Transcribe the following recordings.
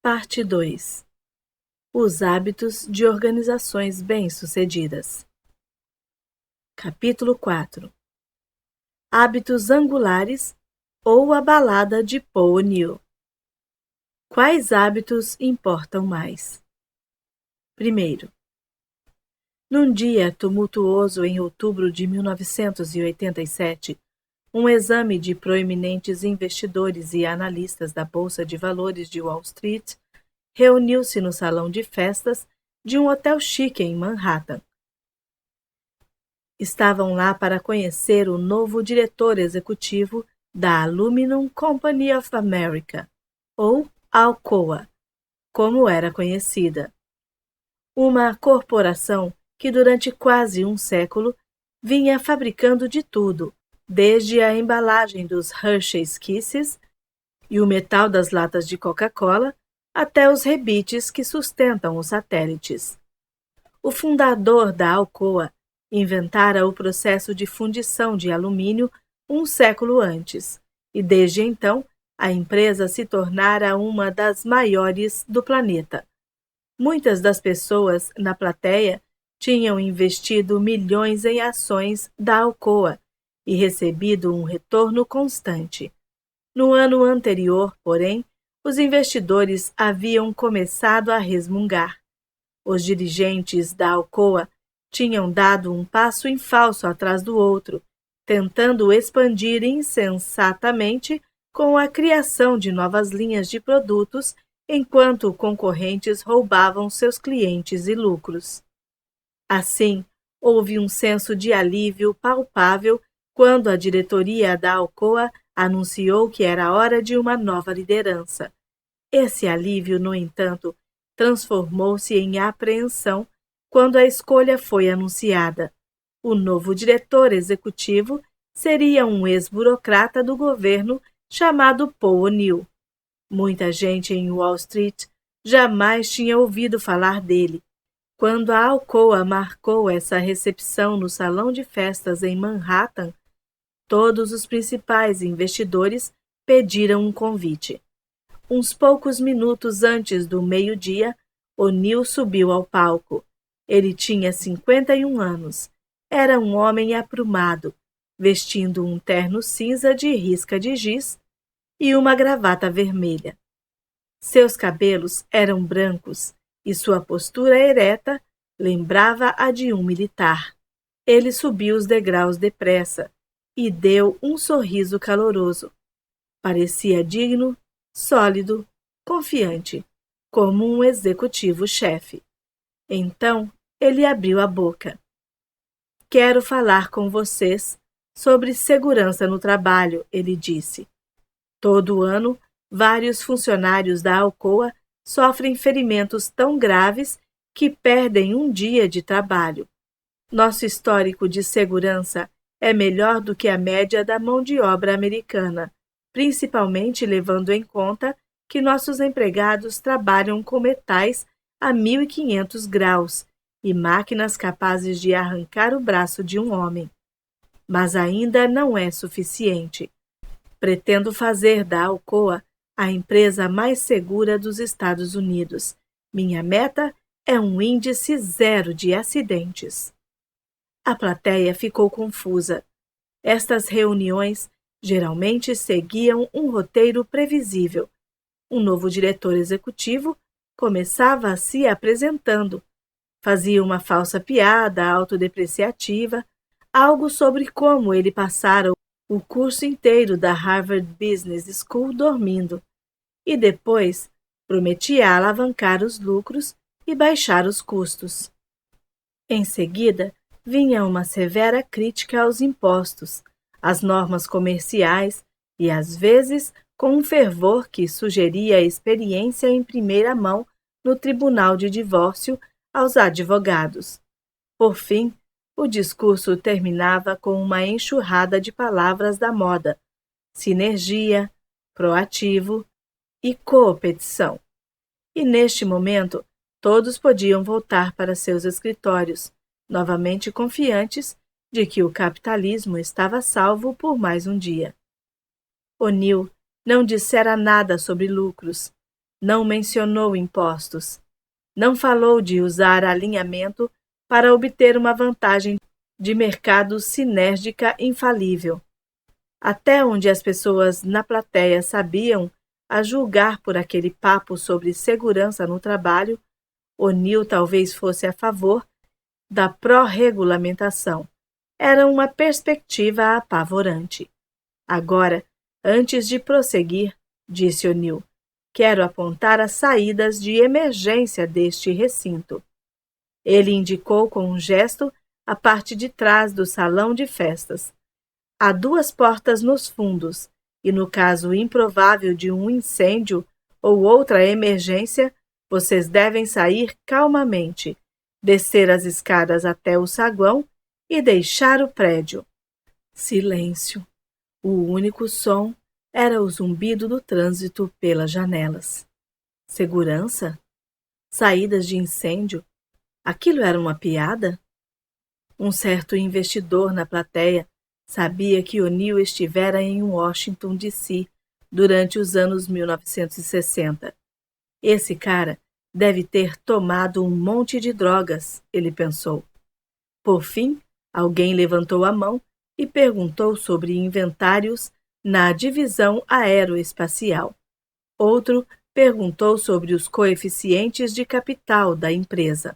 Parte 2. Os hábitos de organizações bem-sucedidas. Capítulo 4. Hábitos angulares ou a balada de Paul O'Neill. Quais hábitos importam mais? Primeiro, num dia tumultuoso em outubro de 1987, um exame de proeminentes investidores e analistas da Bolsa de Valores de Wall Street reuniu-se no salão de festas de um hotel chique em Manhattan. Estavam lá para conhecer o novo diretor executivo da Aluminum Company of America, ou Alcoa, como era conhecida. Uma corporação que durante quase um século vinha fabricando de tudo, desde a embalagem dos Hershey's Kisses e o metal das latas de Coca-Cola até os rebites que sustentam os satélites. O fundador da Alcoa inventara o processo de fundição de alumínio um século antes, e desde então a empresa se tornara uma das maiores do planeta. Muitas das pessoas na plateia tinham investido milhões em ações da Alcoa e recebido um retorno constante. No ano anterior, porém, os investidores haviam começado a resmungar. Os dirigentes da Alcoa tinham dado um passo em falso atrás do outro, tentando expandir insensatamente com a criação de novas linhas de produtos, enquanto concorrentes roubavam seus clientes e lucros. Assim, houve um senso de alívio palpável quando a diretoria da Alcoa anunciou que era hora de uma nova liderança. Esse alívio, no entanto, transformou-se em apreensão quando a escolha foi anunciada. O novo diretor executivo seria um ex-burocrata do governo chamado Paul O'Neill. Muita gente em Wall Street jamais tinha ouvido falar dele. Quando a Alcoa marcou essa recepção no salão de festas em Manhattan, todos os principais investidores pediram um convite. Uns poucos minutos antes do meio-dia, O'Neill subiu ao palco. Ele tinha 51 anos. Era um homem aprumado, vestindo um terno cinza de risca de giz e uma gravata vermelha. Seus cabelos eram brancos e sua postura ereta lembrava a de um militar. Ele subiu os degraus depressa e deu um sorriso caloroso. Parecia digno, sólido, confiante, como um executivo-chefe. Então, ele abriu a boca. Quero falar com vocês sobre segurança no trabalho, ele disse. Todo ano, vários funcionários da Alcoa sofrem ferimentos tão graves que perdem um dia de trabalho. Nosso histórico de segurança é melhor do que a média da mão de obra americana, principalmente levando em conta que nossos empregados trabalham com metais a 1.500 graus e máquinas capazes de arrancar o braço de um homem. Mas ainda não é suficiente. Pretendo fazer da Alcoa a empresa mais segura dos Estados Unidos. Minha meta é um índice zero de acidentes. A plateia ficou confusa. Estas reuniões geralmente seguiam um roteiro previsível. Um novo diretor executivo começava se apresentando. Fazia uma falsa piada autodepreciativa, algo sobre como ele passara o curso inteiro da Harvard Business School dormindo, e depois prometia alavancar os lucros e baixar os custos. Em seguida, vinha uma severa crítica aos impostos, às normas comerciais e, às vezes, com um fervor que sugeria a experiência em primeira mão no tribunal de divórcio aos advogados. Por fim, o discurso terminava com uma enxurrada de palavras da moda: sinergia, proativo e coopetição. E neste momento, todos podiam voltar para seus escritórios, novamente confiantes de que o capitalismo estava salvo por mais um dia. O'Neill não dissera nada sobre lucros. Não mencionou impostos. Não falou de usar alinhamento para obter uma vantagem de mercado sinérgica infalível. Até onde as pessoas na plateia sabiam, a julgar por aquele papo sobre segurança no trabalho, O'Neill talvez fosse a favor da pró-regulamentação. Era uma perspectiva apavorante. Agora, antes de prosseguir, disse O'Neill, quero apontar as saídas de emergência deste recinto. Ele indicou com um gesto a parte de trás do salão de festas. Há 2 portas nos fundos, e no caso improvável de um incêndio ou outra emergência, vocês devem sair calmamente, descer as escadas até o saguão e deixar o prédio. Silêncio. O único som era o zumbido do trânsito pelas janelas. Segurança? Saídas de incêndio? Aquilo era uma piada? Um certo investidor na plateia sabia que O'Neill estivera em Washington, D.C., durante os anos 1960. Esse cara deve ter tomado um monte de drogas, ele pensou. Por fim, alguém levantou a mão e perguntou sobre inventários na divisão aeroespacial. Outro perguntou sobre os coeficientes de capital da empresa.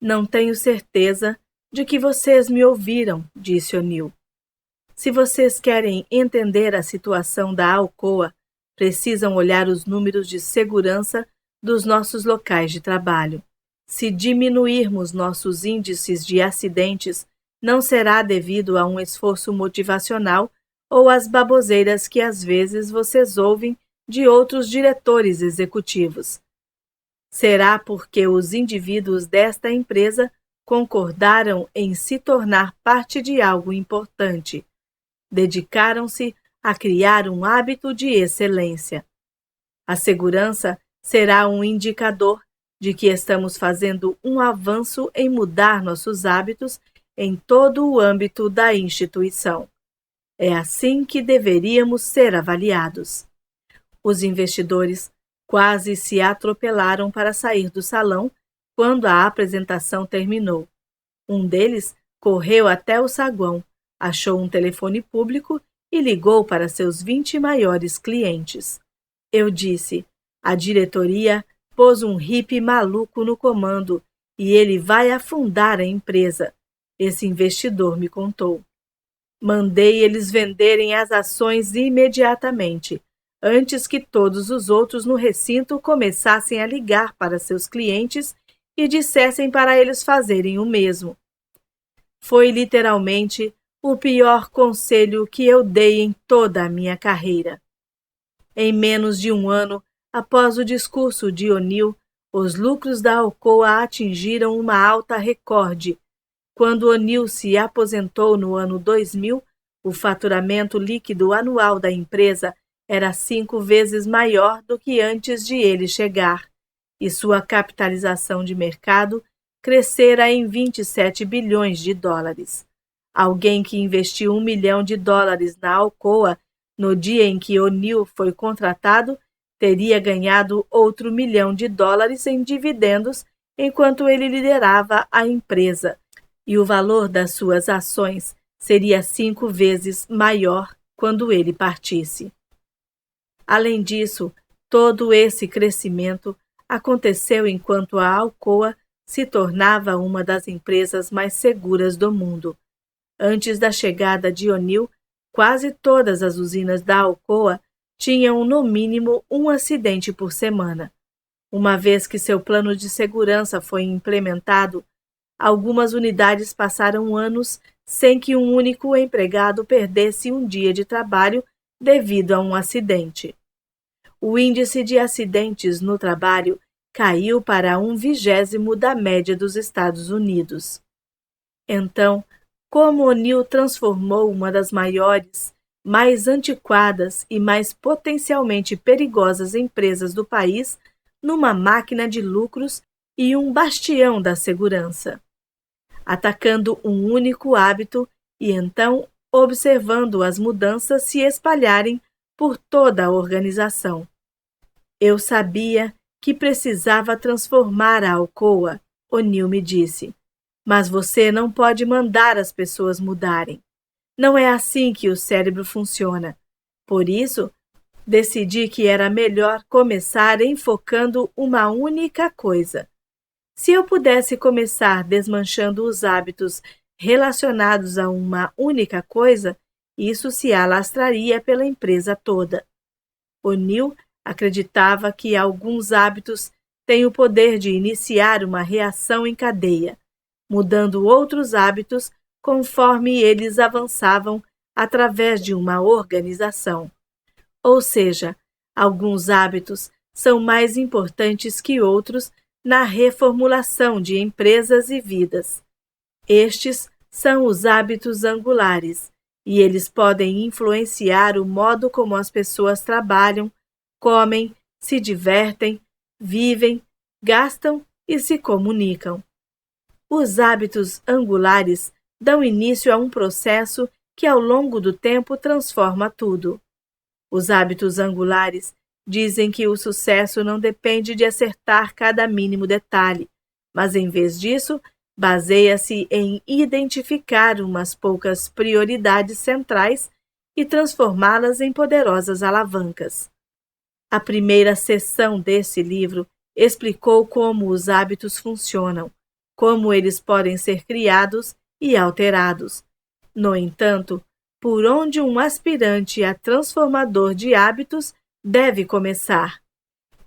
Não tenho certeza de que vocês me ouviram, disse O'Neill. Se vocês querem entender a situação da Alcoa, precisam olhar os números de segurança dos nossos locais de trabalho. Se diminuirmos nossos índices de acidentes, não será devido a um esforço motivacional ou às baboseiras que às vezes vocês ouvem de outros diretores executivos. Será porque os indivíduos desta empresa concordaram em se tornar parte de algo importante. Dedicaram-se a criar um hábito de excelência. A segurança será um indicador de que estamos fazendo um avanço em mudar nossos hábitos em todo o âmbito da instituição. É assim que deveríamos ser avaliados. Os investidores quase se atropelaram para sair do salão quando a apresentação terminou. Um deles correu até o saguão, achou um telefone público e ligou para seus 20 maiores clientes. Eu disse, a diretoria pôs um hippie maluco no comando e ele vai afundar a empresa. Esse investidor me contou. Mandei eles venderem as ações imediatamente, antes que todos os outros no recinto começassem a ligar para seus clientes e dissessem para eles fazerem o mesmo. Foi literalmente o pior conselho que eu dei em toda a minha carreira. Em menos de um ano, após o discurso de O'Neill, os lucros da Alcoa atingiram uma alta recorde. Quando O'Neill se aposentou no ano 2000, o faturamento líquido anual da empresa era 5 vezes maior do que antes de ele chegar, e sua capitalização de mercado crescera em 27 bilhões de dólares. Alguém que investiu $1 milhão na Alcoa no dia em que O'Neill foi contratado teria ganhado outro $1 milhão em dividendos enquanto ele liderava a empresa, e o valor das suas ações seria 5 vezes maior quando ele partisse. Além disso, todo esse crescimento aconteceu enquanto a Alcoa se tornava uma das empresas mais seguras do mundo. Antes da chegada de O'Neill, quase todas as usinas da Alcoa tinham no mínimo um acidente por semana. Uma vez que seu plano de segurança foi implementado, algumas unidades passaram anos sem que um único empregado perdesse um dia de trabalho devido a um acidente. O índice de acidentes no trabalho caiu para 1/20 da média dos Estados Unidos. Então, como O'Neill transformou uma das maiores, mais antiquadas e mais potencialmente perigosas empresas do país numa máquina de lucros e um bastião da segurança, atacando um único hábito e então observando as mudanças se espalharem por toda a organização. Eu sabia que precisava transformar a Alcoa, O'Neill me disse. Mas você não pode mandar as pessoas mudarem. Não é assim que o cérebro funciona. Por isso, decidi que era melhor começar enfocando uma única coisa. Se eu pudesse começar desmanchando os hábitos relacionados a uma única coisa, isso se alastraria pela empresa toda. O'Neill acreditava que alguns hábitos têm o poder de iniciar uma reação em cadeia, mudando outros hábitos conforme eles avançavam através de uma organização. Ou seja, alguns hábitos são mais importantes que outros na reformulação de empresas e vidas. Estes são os hábitos angulares, e eles podem influenciar o modo como as pessoas trabalham, comem, se divertem, vivem, gastam e se comunicam. Os hábitos angulares dão início a um processo que ao longo do tempo transforma tudo. Os hábitos angulares dizem que o sucesso não depende de acertar cada mínimo detalhe, mas em vez disso, baseia-se em identificar umas poucas prioridades centrais e transformá-las em poderosas alavancas. A primeira seção desse livro explicou como os hábitos funcionam, como eles podem ser criados e alterados. No entanto, por onde um aspirante a transformador de hábitos deve começar?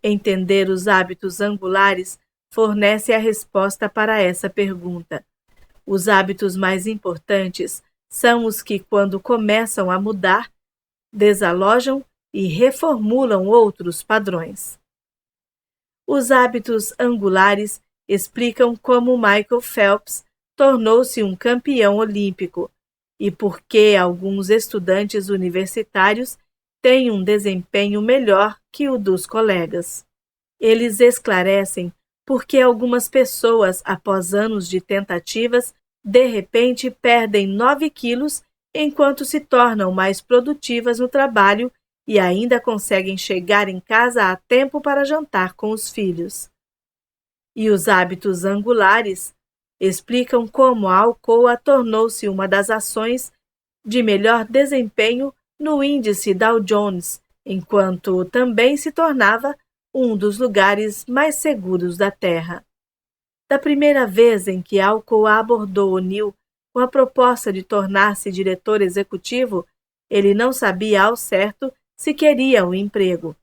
Entender os hábitos angulares fornece a resposta para essa pergunta. Os hábitos mais importantes são os que, quando começam a mudar, desalojam e reformulam outros padrões. Os hábitos angulares explicam como Michael Phelps tornou-se um campeão olímpico e por que alguns estudantes universitários têm um desempenho melhor que o dos colegas. Eles esclarecem por que algumas pessoas, após anos de tentativas, de repente perdem 9 quilos enquanto se tornam mais produtivas no trabalho e ainda conseguem chegar em casa a tempo para jantar com os filhos. E os hábitos angulares explicam como a Alcoa tornou-se uma das ações de melhor desempenho no índice Dow Jones, enquanto também se tornava um dos lugares mais seguros da Terra. Da primeira vez em que a Alcoa abordou O'Neill com a proposta de tornar-se diretor executivo, ele não sabia ao certo se queria o emprego.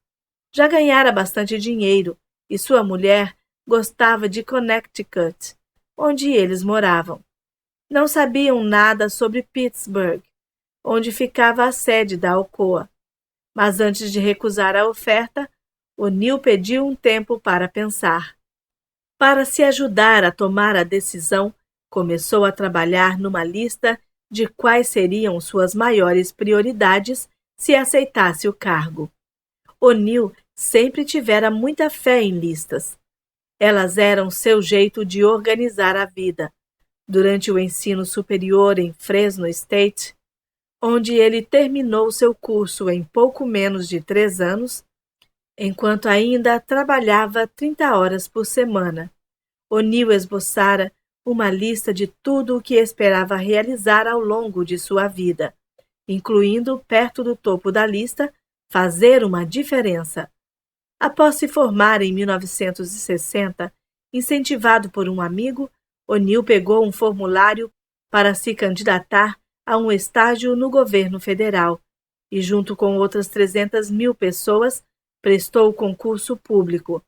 Já ganhara bastante dinheiro e sua mulher gostava de Connecticut, onde eles moravam. Não sabiam nada sobre Pittsburgh, onde ficava a sede da Alcoa. Mas antes de recusar a oferta, O'Neill pediu um tempo para pensar. Para se ajudar a tomar a decisão, começou a trabalhar numa lista de quais seriam suas maiores prioridades se aceitasse o cargo. O'Neill sempre tivera muita fé em listas. Elas eram seu jeito de organizar a vida. Durante o ensino superior em Fresno State, onde ele terminou seu curso em pouco menos de 3 anos, enquanto ainda trabalhava 30 horas por semana, O'Neill esboçara uma lista de tudo o que esperava realizar ao longo de sua vida, incluindo, perto do topo da lista, fazer uma diferença. Após se formar em 1960, incentivado por um amigo, O'Neill pegou um formulário para se candidatar a um estágio no governo federal e, junto com outras 300.000 pessoas, prestou o concurso público.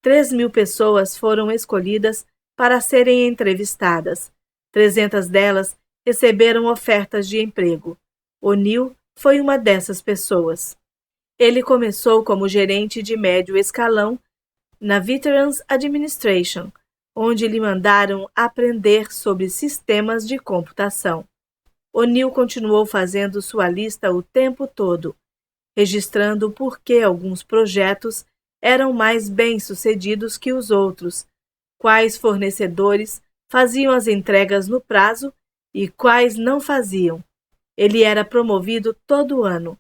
3.000 pessoas foram escolhidas para serem entrevistadas. 300 delas receberam ofertas de emprego. O'Neill foi uma dessas pessoas. Ele começou como gerente de médio escalão na Veterans Administration, onde lhe mandaram aprender sobre sistemas de computação. O'Neill continuou fazendo sua lista o tempo todo, registrando por que alguns projetos eram mais bem-sucedidos que os outros, quais fornecedores faziam as entregas no prazo e quais não faziam. Ele era promovido todo ano.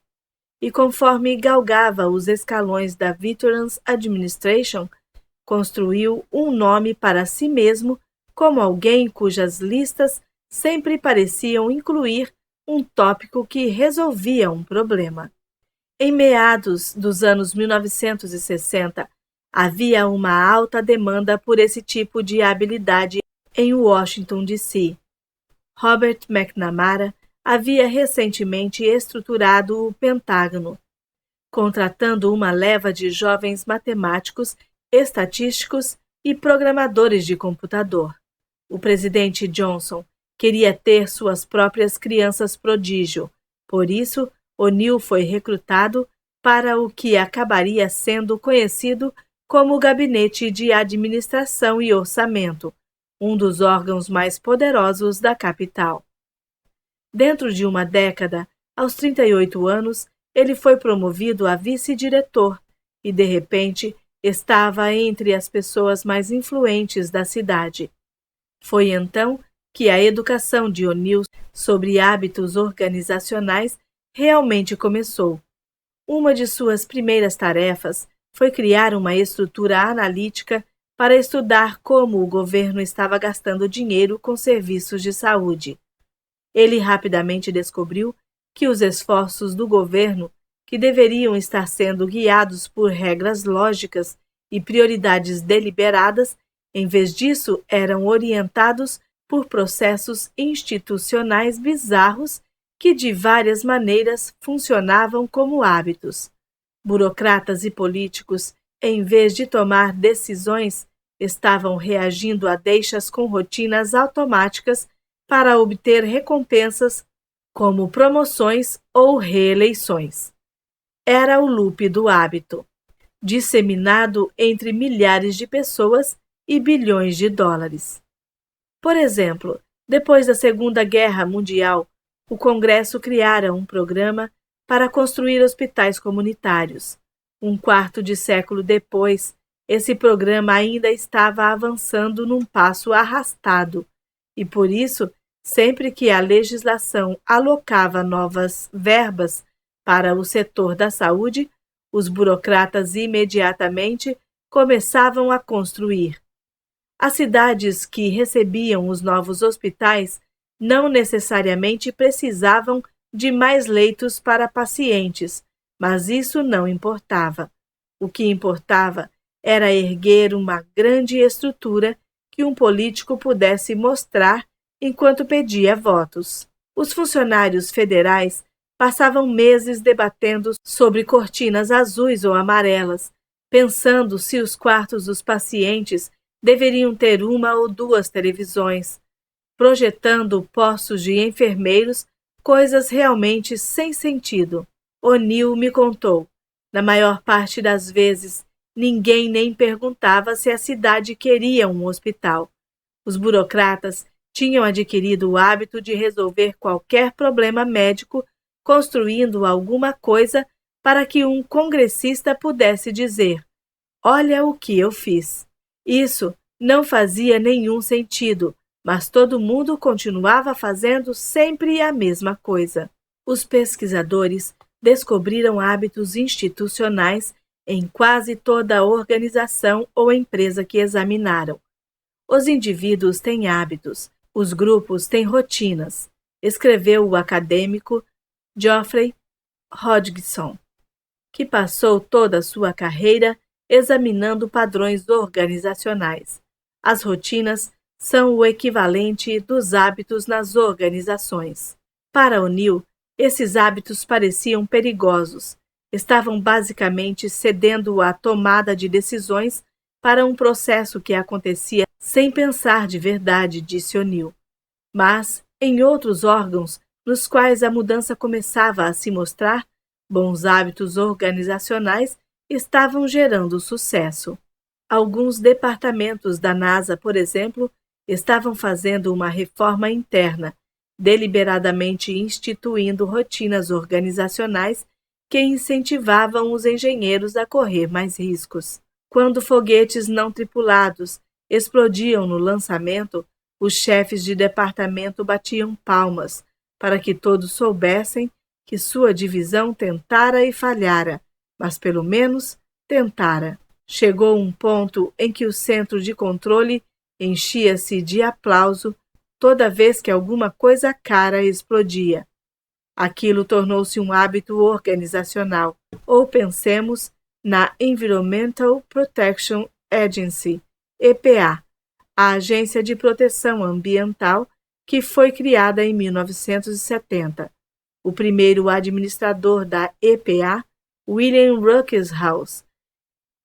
E conforme galgava os escalões da Veterans Administration, construiu um nome para si mesmo como alguém cujas listas sempre pareciam incluir um tópico que resolvia um problema. Em meados dos anos 1960, havia uma alta demanda por esse tipo de habilidade em Washington, D.C. Robert McNamara havia recentemente estruturado o Pentágono, contratando uma leva de jovens matemáticos, estatísticos e programadores de computador. O presidente Johnson queria ter suas próprias crianças prodígio, por isso O'Neill foi recrutado para o que acabaria sendo conhecido como o Gabinete de Administração e Orçamento, um dos órgãos mais poderosos da capital. Dentro de uma década, aos 38 anos, ele foi promovido a vice-diretor e, de repente, estava entre as pessoas mais influentes da cidade. Foi então que a educação de O'Neill sobre hábitos organizacionais realmente começou. Uma de suas primeiras tarefas foi criar uma estrutura analítica para estudar como o governo estava gastando dinheiro com serviços de saúde. Ele rapidamente descobriu que os esforços do governo, que deveriam estar sendo guiados por regras lógicas e prioridades deliberadas, em vez disso eram orientados por processos institucionais bizarros que de várias maneiras funcionavam como hábitos. Burocratas e políticos, em vez de tomar decisões, estavam reagindo a deixas com rotinas automáticas para obter recompensas como promoções ou reeleições. Era o loop do hábito, disseminado entre milhares de pessoas e bilhões de dólares. Por exemplo, depois da Segunda Guerra Mundial, o Congresso criara um programa para construir hospitais comunitários. Um quarto de século depois, esse programa ainda estava avançando num passo arrastado, e por isso, sempre que a legislação alocava novas verbas para o setor da saúde, os burocratas imediatamente começavam a construir. As cidades que recebiam os novos hospitais não necessariamente precisavam de mais leitos para pacientes, mas isso não importava. O que importava era erguer uma grande estrutura que um político pudesse mostrar enquanto pedia votos. Os funcionários federais passavam meses debatendo sobre cortinas azuis ou amarelas, pensando se os quartos dos pacientes deveriam ter uma ou duas televisões, projetando postos de enfermeiros, coisas realmente sem sentido. O'Neill me contou. Na maior parte das vezes, ninguém nem perguntava se a cidade queria um hospital. Os burocratas tinham adquirido o hábito de resolver qualquer problema médico construindo alguma coisa para que um congressista pudesse dizer: "Olha o que eu fiz." Isso não fazia nenhum sentido, mas todo mundo continuava fazendo sempre a mesma coisa. Os pesquisadores descobriram hábitos institucionais em quase toda a organização ou empresa que examinaram. Os indivíduos têm hábitos, os grupos têm rotinas, escreveu o acadêmico Geoffrey Hodgson, que passou toda a sua carreira examinando padrões organizacionais. As rotinas são o equivalente dos hábitos nas organizações. Para O'Neill, esses hábitos pareciam perigosos. Estavam basicamente cedendo à tomada de decisões para um processo que acontecia sem pensar de verdade, disse O'Neill. Mas, em outros órgãos, nos quais a mudança começava a se mostrar, bons hábitos organizacionais estavam gerando sucesso. Alguns departamentos da NASA, por exemplo, estavam fazendo uma reforma interna, deliberadamente instituindo rotinas organizacionais que incentivavam os engenheiros a correr mais riscos. Quando foguetes não tripulados explodiam no lançamento, os chefes de departamento batiam palmas para que todos soubessem que sua divisão tentara e falhara, mas pelo menos tentara. Chegou um ponto em que o centro de controle enchia-se de aplauso toda vez que alguma coisa cara explodia. Aquilo tornou-se um hábito organizacional, ou pensemos na Environmental Protection Agency, EPA, a Agência de Proteção Ambiental, que foi criada em 1970. O primeiro administrador da EPA, William Ruckelshaus,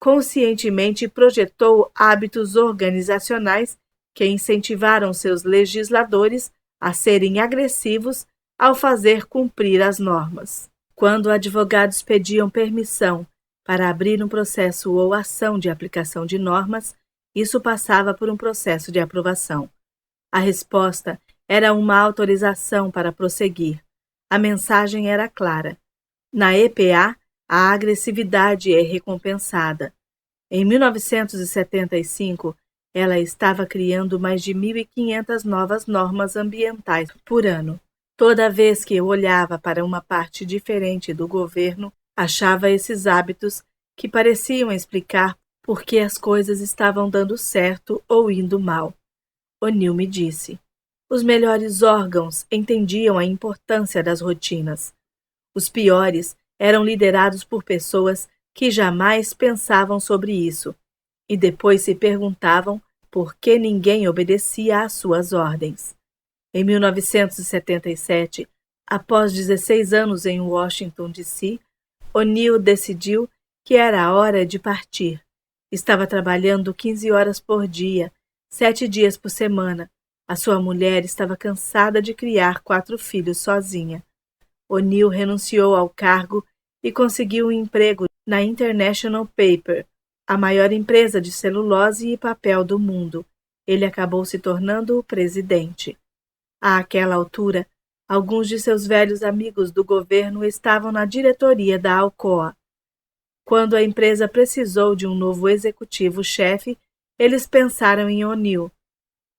conscientemente projetou hábitos organizacionais que incentivaram seus legisladores a serem agressivos ao fazer cumprir as normas. Quando advogados pediam permissão para abrir um processo ou ação de aplicação de normas, isso passava por um processo de aprovação. A resposta era uma autorização para prosseguir. A mensagem era clara. Na EPA, a agressividade é recompensada. Em 1975, ela estava criando mais de 1.500 novas normas ambientais por ano. Toda vez que eu olhava para uma parte diferente do governo, achava esses hábitos que pareciam explicar por que as coisas estavam dando certo ou indo mal. O'Neill me disse. Os melhores órgãos entendiam a importância das rotinas. Os piores eram liderados por pessoas que jamais pensavam sobre isso, e depois se perguntavam por que ninguém obedecia às suas ordens. Em 1977, após 16 anos em Washington, D.C., O'Neill decidiu que era a hora de partir. Estava trabalhando 15 horas por dia, 7 dias por semana. A sua mulher estava cansada de criar 4 filhos sozinha. O'Neill renunciou ao cargo e conseguiu um emprego na International Paper, a maior empresa de celulose e papel do mundo. Ele acabou se tornando o presidente. Àquela altura, alguns de seus velhos amigos do governo estavam na diretoria da Alcoa. Quando a empresa precisou de um novo executivo-chefe, eles pensaram em O'Neill.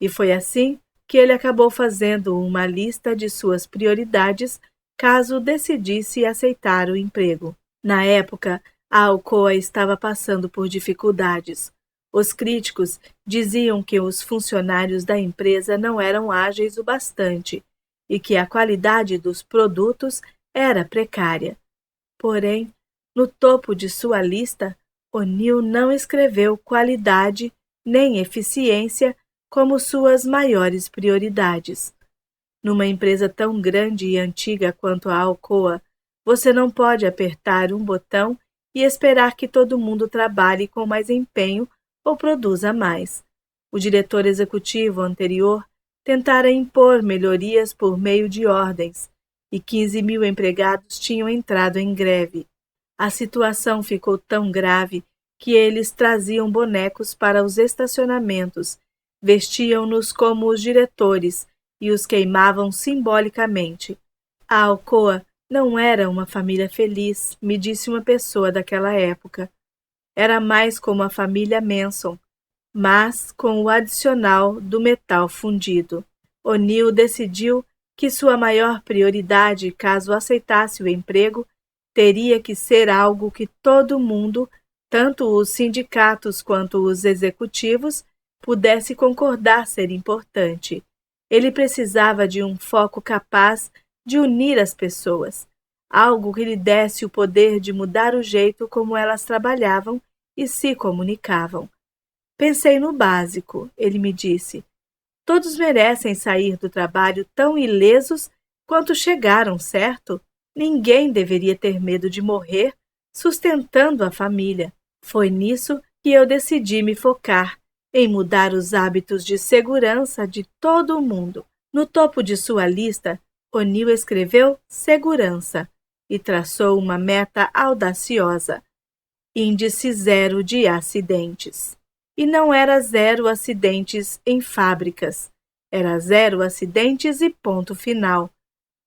E foi assim que ele acabou fazendo uma lista de suas prioridades caso decidisse aceitar o emprego. Na época, a Alcoa estava passando por dificuldades. Os críticos diziam que os funcionários da empresa não eram ágeis o bastante e que a qualidade dos produtos era precária. Porém, no topo de sua lista, O'Neill não escreveu qualidade nem eficiência como suas maiores prioridades. Numa empresa tão grande e antiga quanto a Alcoa, você não pode apertar um botão e esperar que todo mundo trabalhe com mais empenho ou produza mais. O diretor executivo anterior tentara impor melhorias por meio de ordens, e 15.000 empregados tinham entrado em greve. A situação ficou tão grave que eles traziam bonecos para os estacionamentos, vestiam-nos como os diretores e os queimavam simbolicamente. A Alcoa não era uma família feliz, me disse uma pessoa daquela época. Era mais como a família Manson, mas com o adicional do metal fundido. O'Neill decidiu que sua maior prioridade, caso aceitasse o emprego, teria que ser algo que todo mundo, tanto os sindicatos quanto os executivos, pudesse concordar ser importante. Ele precisava de um foco capaz de unir as pessoas, algo que lhe desse o poder de mudar o jeito como elas trabalhavam e se comunicavam. Pensei no básico, ele me disse. Todos merecem sair do trabalho tão ilesos quanto chegaram, certo? Ninguém deveria ter medo de morrer sustentando a família. Foi nisso que eu decidi me focar, em mudar os hábitos de segurança de todo o mundo. No topo de sua lista, O'Neill escreveu segurança e traçou uma meta audaciosa: índice 0 de acidentes. E não era 0 acidentes em fábricas, era 0 acidentes e ponto final.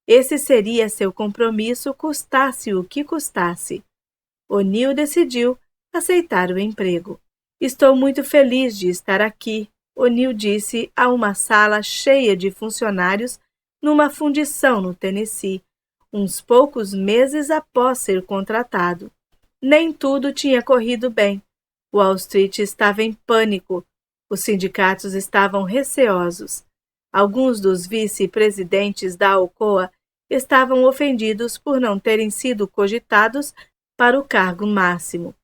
Esse seria seu compromisso, custasse o que custasse. O'Neill decidiu aceitar o emprego. Estou muito feliz de estar aqui, O'Neill disse a uma sala cheia de funcionários numa fundição no Tennessee, uns poucos meses após ser contratado. Nem tudo tinha corrido bem. Wall Street estava em pânico. Os sindicatos estavam receosos. Alguns dos vice-presidentes da Alcoa estavam ofendidos por não terem sido cogitados para o cargo máximo.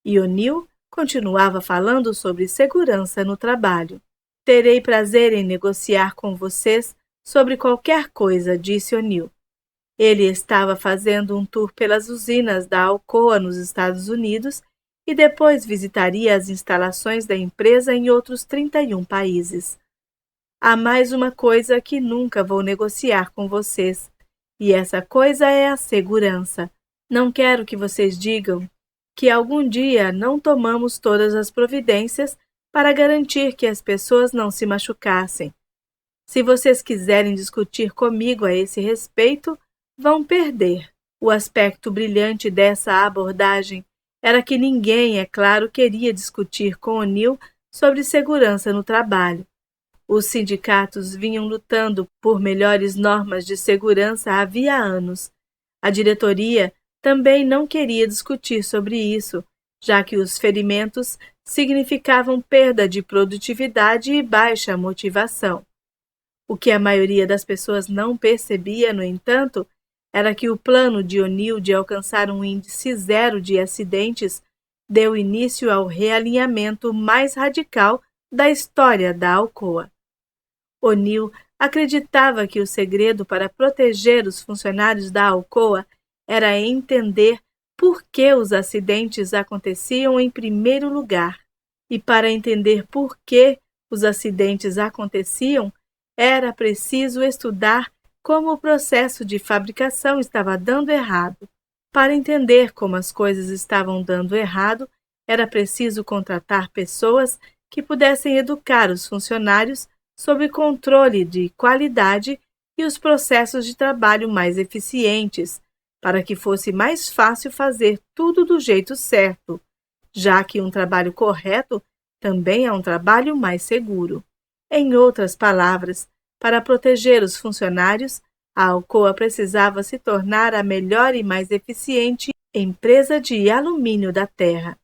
E O'Neill continuava falando sobre segurança no trabalho. Terei prazer em negociar com vocês sobre qualquer coisa, disse O'Neill. Ele estava fazendo um tour pelas usinas da Alcoa nos Estados Unidos e depois visitaria as instalações da empresa em outros 31 países. Há mais uma coisa que nunca vou negociar com vocês, e essa coisa é a segurança. Não quero que vocês digam que algum dia não tomamos todas as providências para garantir que as pessoas não se machucassem. Se vocês quiserem discutir comigo a esse respeito, vão perder. O aspecto brilhante dessa abordagem era que ninguém, é claro, queria discutir com O'Neill sobre segurança no trabalho. Os sindicatos vinham lutando por melhores normas de segurança havia anos. A diretoria também não queria discutir sobre isso, já que os ferimentos significavam perda de produtividade e baixa motivação. O que a maioria das pessoas não percebia, no entanto, era que o plano de O'Neill de alcançar um índice zero de acidentes deu início ao realinhamento mais radical da história da Alcoa. O'Neill acreditava que o segredo para proteger os funcionários da Alcoa era entender por que os acidentes aconteciam em primeiro lugar. E para entender por que os acidentes aconteciam, era preciso estudar como o processo de fabricação estava dando errado. Para entender como as coisas estavam dando errado, era preciso contratar pessoas que pudessem educar os funcionários sobre controle de qualidade e os processos de trabalho mais eficientes, para que fosse mais fácil fazer tudo do jeito certo, já que um trabalho correto também é um trabalho mais seguro. Em outras palavras, para proteger os funcionários, a Alcoa precisava se tornar a melhor e mais eficiente empresa de alumínio da Terra.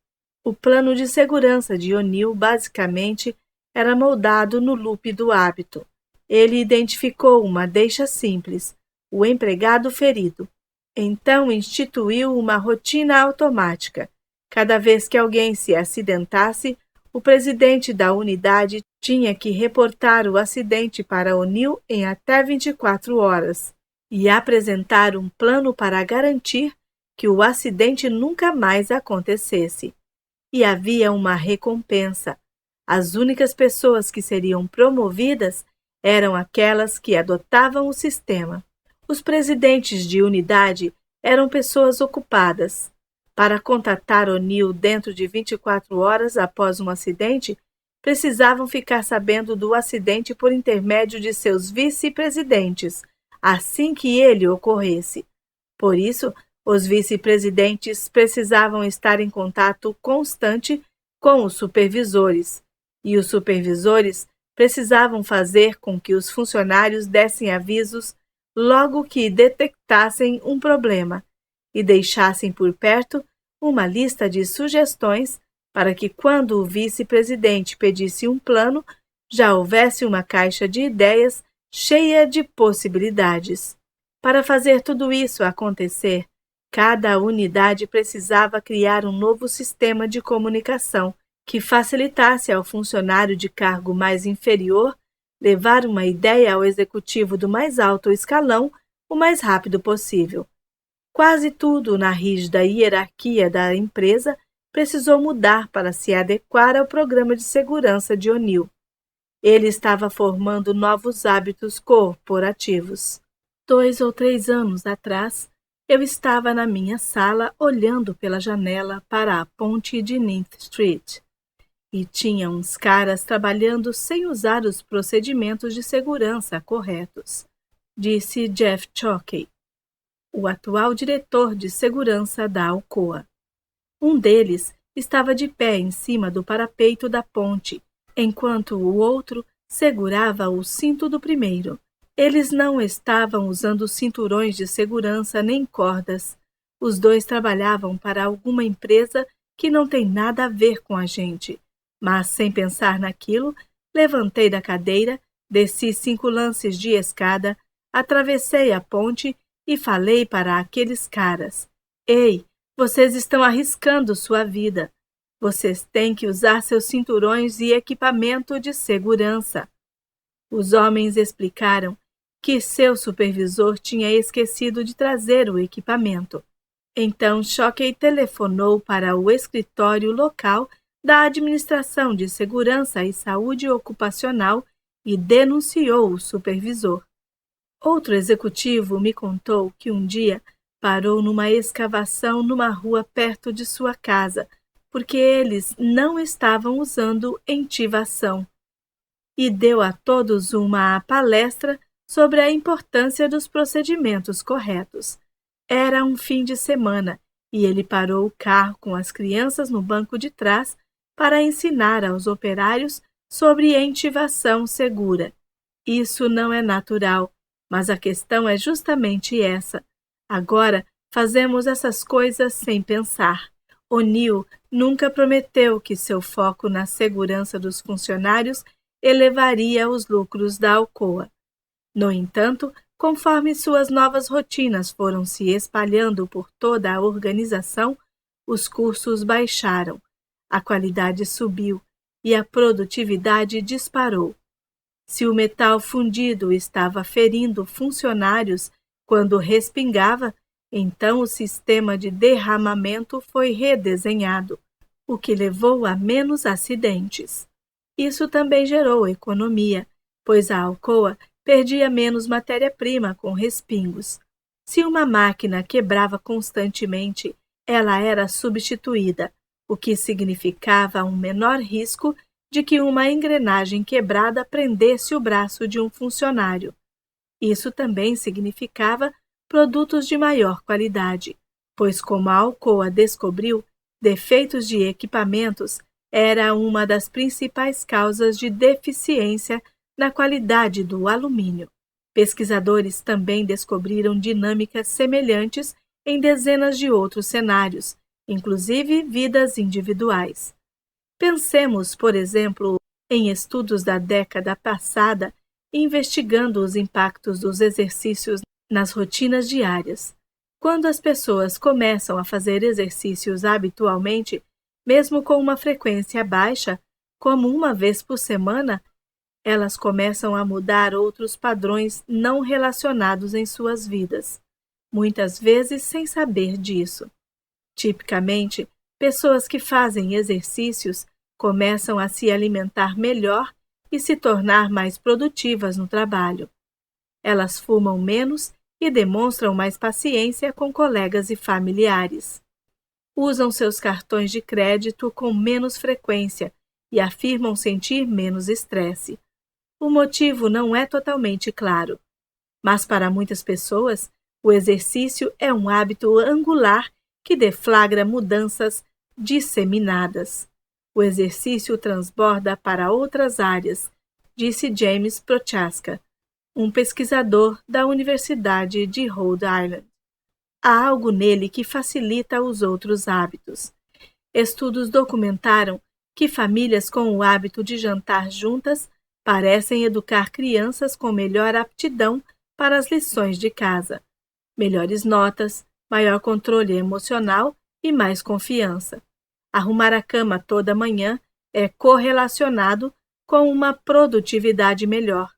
O plano de segurança de O'Neill, basicamente, era moldado no loop do hábito. Ele identificou uma deixa simples, o empregado ferido. Então instituiu uma rotina automática. Cada vez que alguém se acidentasse, o presidente da unidade tinha que reportar o acidente para O'Neill em até 24 horas e apresentar um plano para garantir que o acidente nunca mais acontecesse. E havia uma recompensa. As únicas pessoas que seriam promovidas eram aquelas que adotavam o sistema. Os presidentes de unidade eram pessoas ocupadas. Para contatar O'Neill dentro de 24 horas após um acidente, precisavam ficar sabendo do acidente por intermédio de seus vice-presidentes, assim que ele ocorresse. Por isso, os vice-presidentes precisavam estar em contato constante com os supervisores, e os supervisores precisavam fazer com que os funcionários dessem avisos logo que detectassem um problema e deixassem por perto uma lista de sugestões para que, quando o vice-presidente pedisse um plano, já houvesse uma caixa de ideias cheia de possibilidades. Para fazer tudo isso acontecer, cada unidade precisava criar um novo sistema de comunicação que facilitasse ao funcionário de cargo mais inferior levar uma ideia ao executivo do mais alto escalão o mais rápido possível. Quase tudo na rígida hierarquia da empresa precisou mudar para se adequar ao programa de segurança de O'Neill. Ele estava formando novos hábitos corporativos. 2 ou 3 anos atrás, eu estava na minha sala olhando pela janela para a ponte de Ninth Street. E tinha uns caras trabalhando sem usar os procedimentos de segurança corretos, disse Jeff Chokey, o atual diretor de segurança da Alcoa. Um deles estava de pé em cima do parapeito da ponte, enquanto o outro segurava o cinto do primeiro. Eles não estavam usando cinturões de segurança nem cordas. Os dois trabalhavam para alguma empresa que não tem nada a ver com a gente. Mas, sem pensar naquilo, levantei da cadeira, desci 5 lances de escada, atravessei a ponte e falei para aqueles caras: Ei, vocês estão arriscando sua vida. Vocês têm que usar seus cinturões e equipamento de segurança. Os homens explicaram que seu supervisor tinha esquecido de trazer o equipamento. Então, Shockey telefonou para o escritório local da Administração de Segurança e Saúde Ocupacional e denunciou o supervisor. Outro executivo me contou que um dia parou numa escavação numa rua perto de sua casa, porque eles não estavam usando entivação, e deu a todos uma palestra sobre a importância dos procedimentos corretos. Era um fim de semana e ele parou o carro com as crianças no banco de trás para ensinar aos operários sobre entivação segura. Isso não é natural, mas a questão é justamente essa. Agora fazemos essas coisas sem pensar. O'Neill nunca prometeu que seu foco na segurança dos funcionários elevaria os lucros da Alcoa. No entanto, conforme suas novas rotinas foram se espalhando por toda a organização, os custos baixaram, a qualidade subiu e a produtividade disparou. Se o metal fundido estava ferindo funcionários quando respingava, então o sistema de derramamento foi redesenhado, o que levou a menos acidentes. Isso também gerou economia, pois a Alcoa perdia menos matéria-prima com respingos. Se uma máquina quebrava constantemente, ela era substituída, o que significava um menor risco de que uma engrenagem quebrada prendesse o braço de um funcionário. Isso também significava produtos de maior qualidade, pois, como a Alcoa descobriu, defeitos de equipamentos era uma das principais causas de deficiência na qualidade do alumínio. Pesquisadores também descobriram dinâmicas semelhantes em dezenas de outros cenários, inclusive vidas individuais. Pensemos, por exemplo, em estudos da década passada investigando os impactos dos exercícios nas rotinas diárias. Quando as pessoas começam a fazer exercícios habitualmente, mesmo com uma frequência baixa, como uma vez por semana, elas começam a mudar outros padrões não relacionados em suas vidas, muitas vezes sem saber disso. Tipicamente, pessoas que fazem exercícios começam a se alimentar melhor e se tornar mais produtivas no trabalho. Elas fumam menos e demonstram mais paciência com colegas e familiares. Usam seus cartões de crédito com menos frequência e afirmam sentir menos estresse. O motivo não é totalmente claro, mas para muitas pessoas, o exercício é um hábito angular que deflagra mudanças disseminadas. O exercício transborda para outras áreas, disse James Prochaska, um pesquisador da Universidade de Rhode Island. Há algo nele que facilita os outros hábitos. Estudos documentaram que famílias com o hábito de jantar juntas parecem educar crianças com melhor aptidão para as lições de casa, melhores notas, maior controle emocional e mais confiança. Arrumar a cama toda manhã é correlacionado com uma produtividade melhor,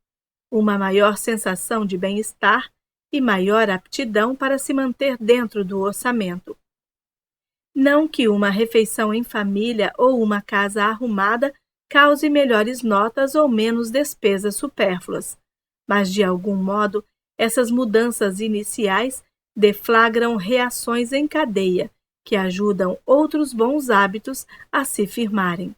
uma maior sensação de bem-estar e maior aptidão para se manter dentro do orçamento. Não que uma refeição em família ou uma casa arrumada cause melhores notas ou menos despesas supérfluas, mas de algum modo essas mudanças iniciais deflagram reações em cadeia que ajudam outros bons hábitos a se firmarem.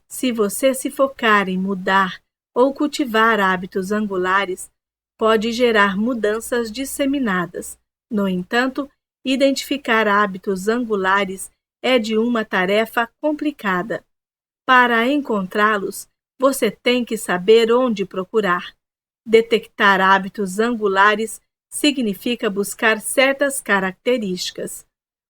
Se você se focar em mudar ou cultivar hábitos angulares, pode gerar mudanças disseminadas. No entanto, identificar hábitos angulares é de uma tarefa complicada. Para encontrá-los, você tem que saber onde procurar. Detectar hábitos angulares significa buscar certas características.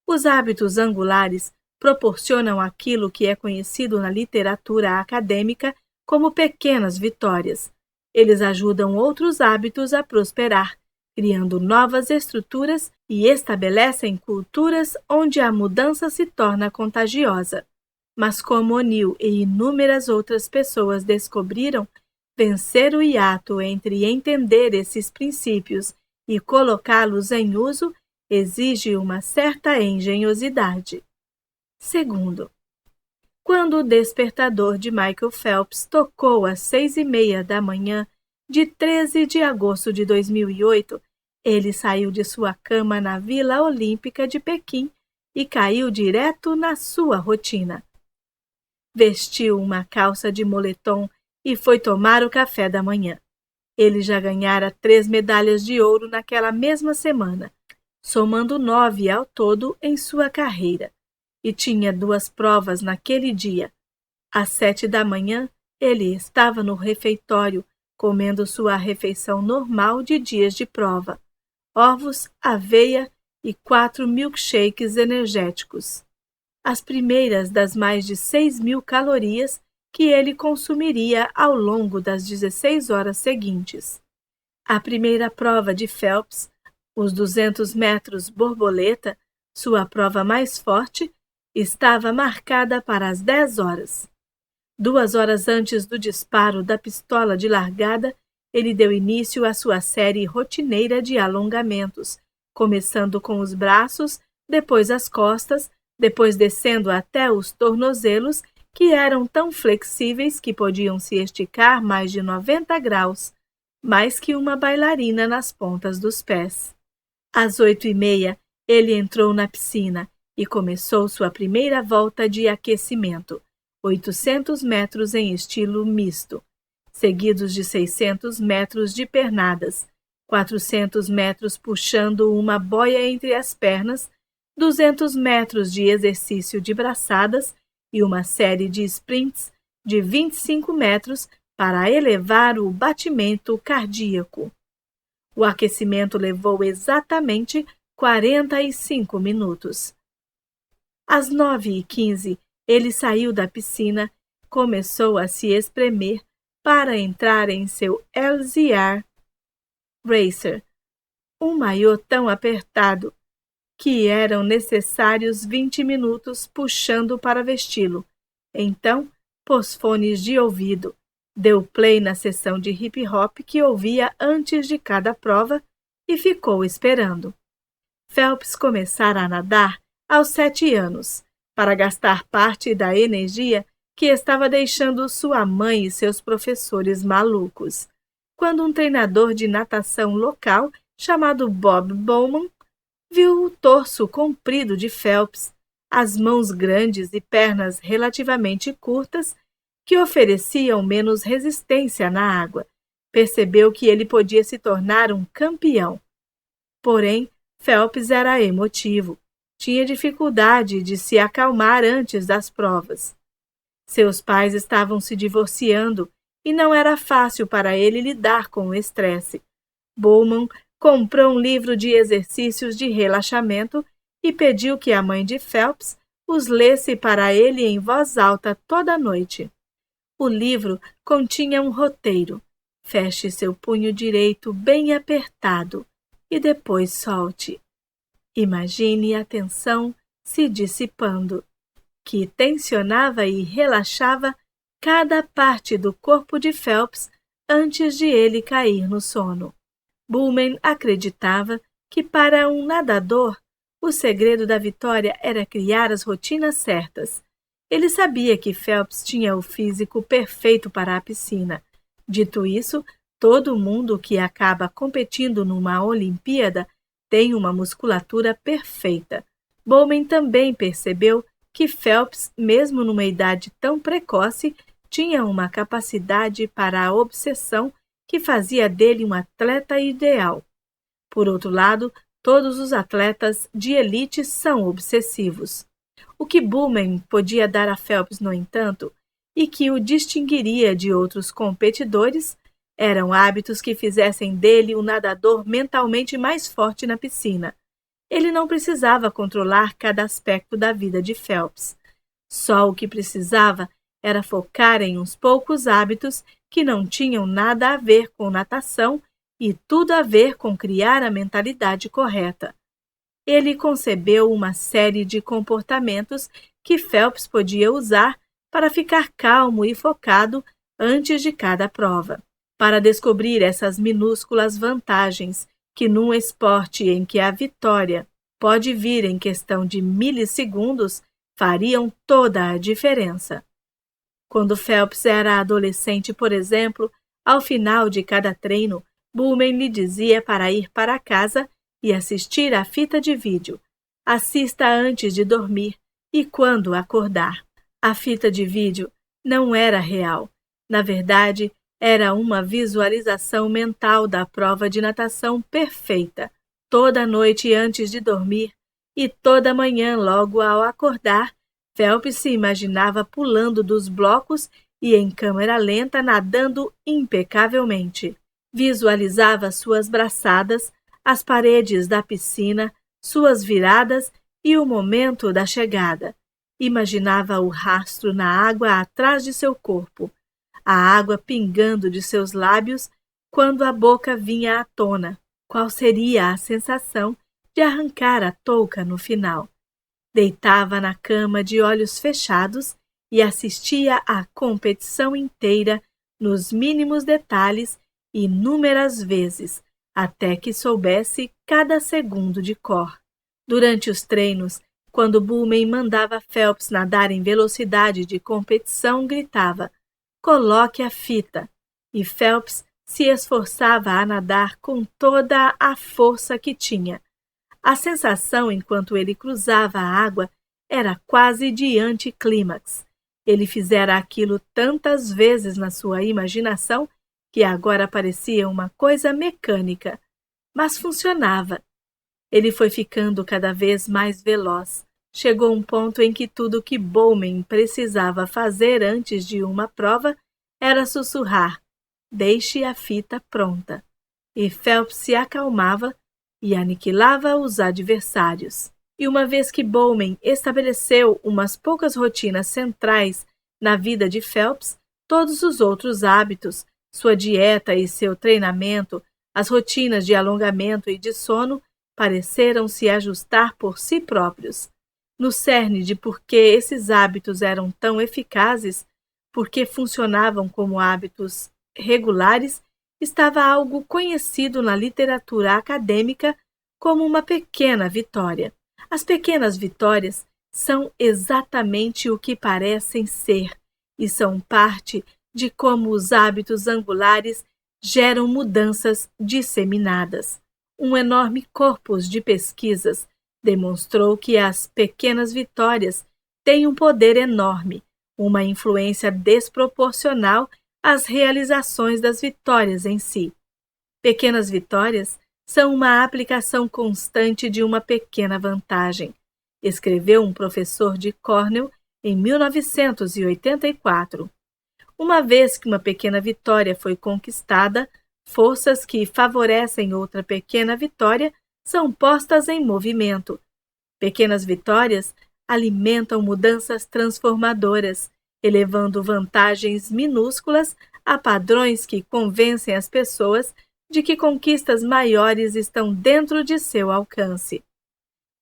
Os hábitos angulares proporcionam aquilo que é conhecido na literatura acadêmica como pequenas vitórias. Eles ajudam outros hábitos a prosperar, criando novas estruturas e estabelecem culturas onde a mudança se torna contagiosa. Mas como O'Neill e inúmeras outras pessoas descobriram, vencer o hiato entre entender esses princípios e colocá-los em uso exige uma certa engenhosidade. Segundo, quando o despertador de Michael Phelps tocou às 6h30 da manhã de 13 de agosto de 2008, ele saiu de sua cama na Vila Olímpica de Pequim e caiu direto na sua rotina. Vestiu uma calça de moletom e foi tomar o café da manhã. Ele já ganhara 3 medalhas de ouro naquela mesma semana, somando 9 ao todo em sua carreira. E tinha 2 provas naquele dia. Às 7 da manhã, ele estava no refeitório, comendo sua refeição normal de dias de prova: ovos, aveia e 4 milkshakes energéticos. As primeiras das mais de 6.000 calorias que ele consumiria ao longo das 16 horas seguintes. A primeira prova de Phelps, os 200 metros borboleta, sua prova mais forte, estava marcada para as 10 horas. 2 horas antes do disparo da pistola de largada, ele deu início à sua série rotineira de alongamentos, começando com os braços, depois as costas, depois descendo até os tornozelos, que eram tão flexíveis que podiam se esticar mais de 90 graus, mais que uma bailarina nas pontas dos pés. Às 8h30, ele entrou na piscina e começou sua primeira volta de aquecimento, 800 metros em estilo misto, seguidos de 600 metros de pernadas, 400 metros puxando uma boia entre as pernas, 200 metros de exercício de braçadas e uma série de sprints de 25 metros para elevar o batimento cardíaco. O aquecimento levou exatamente 45 minutos. Às 9h15, ele saiu da piscina, começou a se espremer para entrar em seu LZR Racer, um maiô tão apertado que eram necessários 20 minutos puxando para vesti-lo. Então, pôs fones de ouvido, deu play na sessão de hip-hop que ouvia antes de cada prova e ficou esperando. Phelps começara a nadar aos 7 anos, para gastar parte da energia que estava deixando sua mãe e seus professores malucos, quando um treinador de natação local, chamado Bob Bowman, viu o torso comprido de Phelps, as mãos grandes e pernas relativamente curtas, que ofereciam menos resistência na água. Percebeu que ele podia se tornar um campeão. Porém, Phelps era emotivo. Tinha dificuldade de se acalmar antes das provas. Seus pais estavam se divorciando e não era fácil para ele lidar com o estresse. Bowman comprou um livro de exercícios de relaxamento e pediu que a mãe de Phelps os lesse para ele em voz alta toda noite. O livro continha um roteiro. Feche seu punho direito bem apertado e depois solte. Imagine a tensão se dissipando, que tensionava e relaxava cada parte do corpo de Phelps antes de ele cair no sono. Bowman acreditava que para um nadador o segredo da vitória era criar as rotinas certas. Ele sabia que Phelps tinha o físico perfeito para a piscina. Dito isso, todo mundo que acaba competindo numa Olimpíada tem uma musculatura perfeita. Bowman também percebeu que Phelps, mesmo numa idade tão precoce, tinha uma capacidade para a obsessão que fazia dele um atleta ideal. Por outro lado, todos os atletas de elite são obsessivos. O que Bowman podia dar a Phelps, no entanto, e que o distinguiria de outros competidores, eram hábitos que fizessem dele um nadador mentalmente mais forte na piscina. Ele não precisava controlar cada aspecto da vida de Phelps. Só o que precisava era focar em uns poucos hábitos que não tinham nada a ver com natação e tudo a ver com criar a mentalidade correta. Ele concebeu uma série de comportamentos que Phelps podia usar para ficar calmo e focado antes de cada prova. Para descobrir essas minúsculas vantagens que num esporte em que a vitória pode vir em questão de milissegundos fariam toda a diferença. Quando Phelps era adolescente, por exemplo, ao final de cada treino, Bowman lhe dizia para ir para casa e assistir à fita de vídeo. Assista antes de dormir e quando acordar. A fita de vídeo não era real. Na verdade, era uma visualização mental da prova de natação perfeita. Toda noite antes de dormir e toda manhã logo ao acordar, Phelps se imaginava pulando dos blocos e em câmera lenta nadando impecavelmente. Visualizava suas braçadas, as paredes da piscina, suas viradas e o momento da chegada. Imaginava o rastro na água atrás de seu corpo, a água pingando de seus lábios quando a boca vinha à tona. Qual seria a sensação de arrancar a touca no final? Deitava na cama de olhos fechados e assistia à competição inteira nos mínimos detalhes inúmeras vezes, até que soubesse cada segundo de cor. Durante os treinos, quando Bowman mandava Phelps nadar em velocidade de competição, gritava: "Coloque a fita!" E Phelps se esforçava a nadar com toda a força que tinha. A sensação enquanto ele cruzava a água era quase de anticlímax. Ele fizera aquilo tantas vezes na sua imaginação que agora parecia uma coisa mecânica, mas funcionava. Ele foi ficando cada vez mais veloz. Chegou um ponto em que tudo o que Bowman precisava fazer antes de uma prova era sussurrar: "Deixe a fita pronta." E Phelps se acalmava e aniquilava os adversários. E uma vez que Bowman estabeleceu umas poucas rotinas centrais na vida de Phelps, todos os outros hábitos, sua dieta e seu treinamento, as rotinas de alongamento e de sono, pareceram se ajustar por si próprios. No cerne de por que esses hábitos eram tão eficazes, porque funcionavam como hábitos regulares, estava algo conhecido na literatura acadêmica como uma pequena vitória. As pequenas vitórias são exatamente o que parecem ser e são parte de como os hábitos angulares geram mudanças disseminadas. Um enorme corpus de pesquisas demonstrou que as pequenas vitórias têm um poder enorme, uma influência desproporcional às realizações das vitórias em si. Pequenas vitórias são uma aplicação constante de uma pequena vantagem, escreveu um professor de Cornell em 1984. Uma vez que uma pequena vitória foi conquistada, forças que favorecem outra pequena vitória são postas em movimento. Pequenas vitórias alimentam mudanças transformadoras, elevando vantagens minúsculas a padrões que convencem as pessoas de que conquistas maiores estão dentro de seu alcance.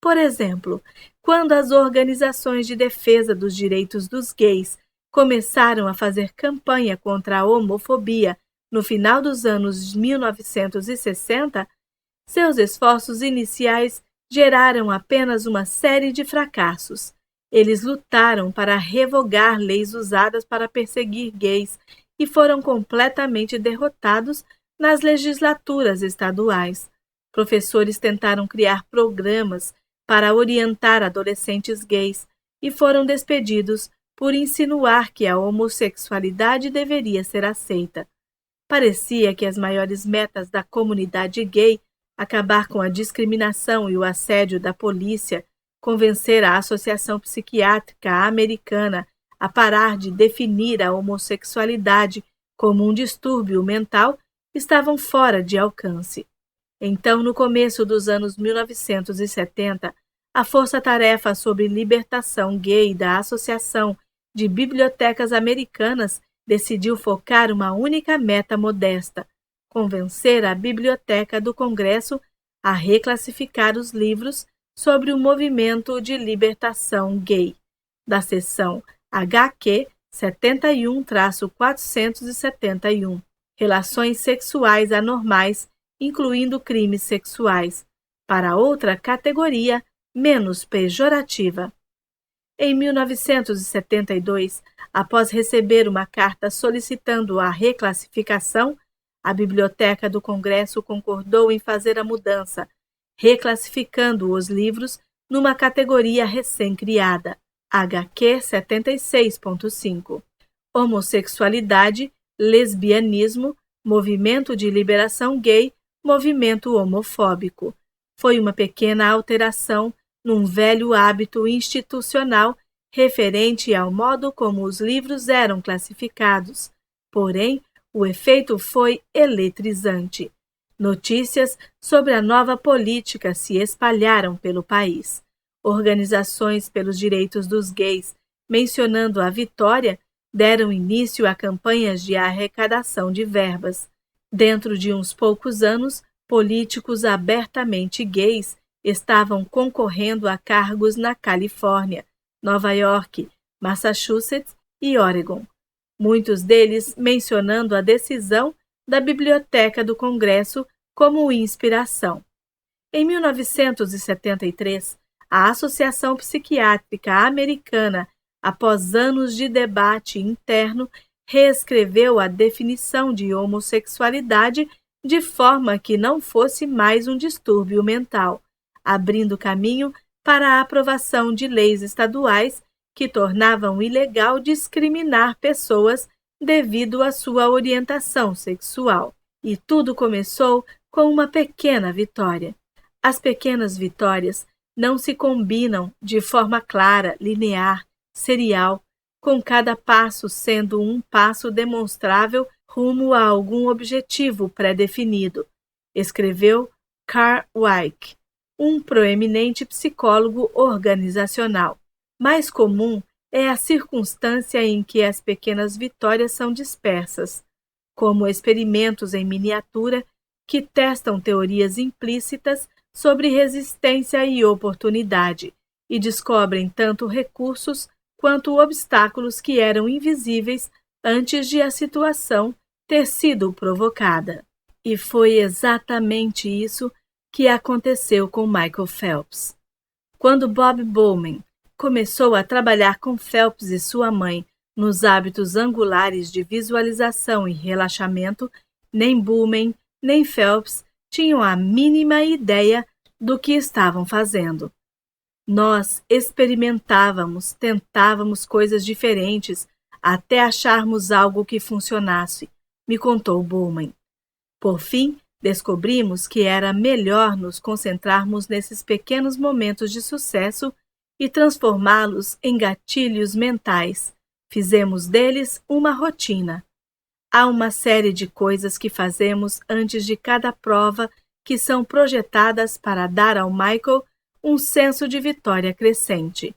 Por exemplo, quando as organizações de defesa dos direitos dos gays começaram a fazer campanha contra a homofobia no final dos anos 1960, seus esforços iniciais geraram apenas uma série de fracassos. Eles lutaram para revogar leis usadas para perseguir gays e foram completamente derrotados nas legislaturas estaduais. Professores tentaram criar programas para orientar adolescentes gays e foram despedidos por insinuar que a homossexualidade deveria ser aceita. Parecia que as maiores metas da comunidade gay, acabar com a discriminação e o assédio da polícia, convencer a Associação Psiquiátrica Americana a parar de definir a homossexualidade como um distúrbio mental, estavam fora de alcance. Então, no começo dos anos 1970, a Força-Tarefa sobre Libertação Gay da Associação de Bibliotecas Americanas decidiu focar uma única meta modesta: convencer a Biblioteca do Congresso a reclassificar os livros sobre o movimento de libertação gay, da seção HQ 71-471, relações sexuais anormais, incluindo crimes sexuais, para outra categoria menos pejorativa. Em 1972, após receber uma carta solicitando a reclassificação, a Biblioteca do Congresso concordou em fazer a mudança, reclassificando os livros numa categoria recém-criada, HQ 76.5. Homossexualidade, lesbianismo, movimento de liberação gay, movimento homofóbico. Foi uma pequena alteração num velho hábito institucional referente ao modo como os livros eram classificados. Porém, o efeito foi eletrizante. Notícias sobre a nova política se espalharam pelo país. Organizações pelos direitos dos gays, mencionando a vitória, deram início a campanhas de arrecadação de verbas. Dentro de uns poucos anos, políticos abertamente gays estavam concorrendo a cargos na Califórnia, Nova York, Massachusetts e Oregon. Muitos deles mencionando a decisão da Biblioteca do Congresso como inspiração. Em 1973, a Associação Psiquiátrica Americana, após anos de debate interno, reescreveu a definição de homossexualidade de forma que não fosse mais um distúrbio mental, abrindo caminho para a aprovação de leis estaduais que tornavam ilegal discriminar pessoas devido à sua orientação sexual. E tudo começou com uma pequena vitória. As pequenas vitórias não se combinam de forma clara, linear, serial, com cada passo sendo um passo demonstrável rumo a algum objetivo pré-definido, escreveu Carl Weick, um proeminente psicólogo organizacional. Mais comum é a circunstância em que as pequenas vitórias são dispersas, como experimentos em miniatura que testam teorias implícitas sobre resistência e oportunidade e descobrem tanto recursos quanto obstáculos que eram invisíveis antes de a situação ter sido provocada. E foi exatamente isso que aconteceu com Michael Phelps. Quando Bob Bowman começou a trabalhar com Phelps e sua mãe nos hábitos angulares de visualização e relaxamento, nem Bowman nem Phelps tinham a mínima ideia do que estavam fazendo. Nós experimentávamos, tentávamos coisas diferentes até acharmos algo que funcionasse, me contou Bowman. Por fim, descobrimos que era melhor nos concentrarmos nesses pequenos momentos de sucesso e transformá-los em gatilhos mentais. Fizemos deles uma rotina. Há uma série de coisas que fazemos antes de cada prova que são projetadas para dar ao Michael um senso de vitória crescente.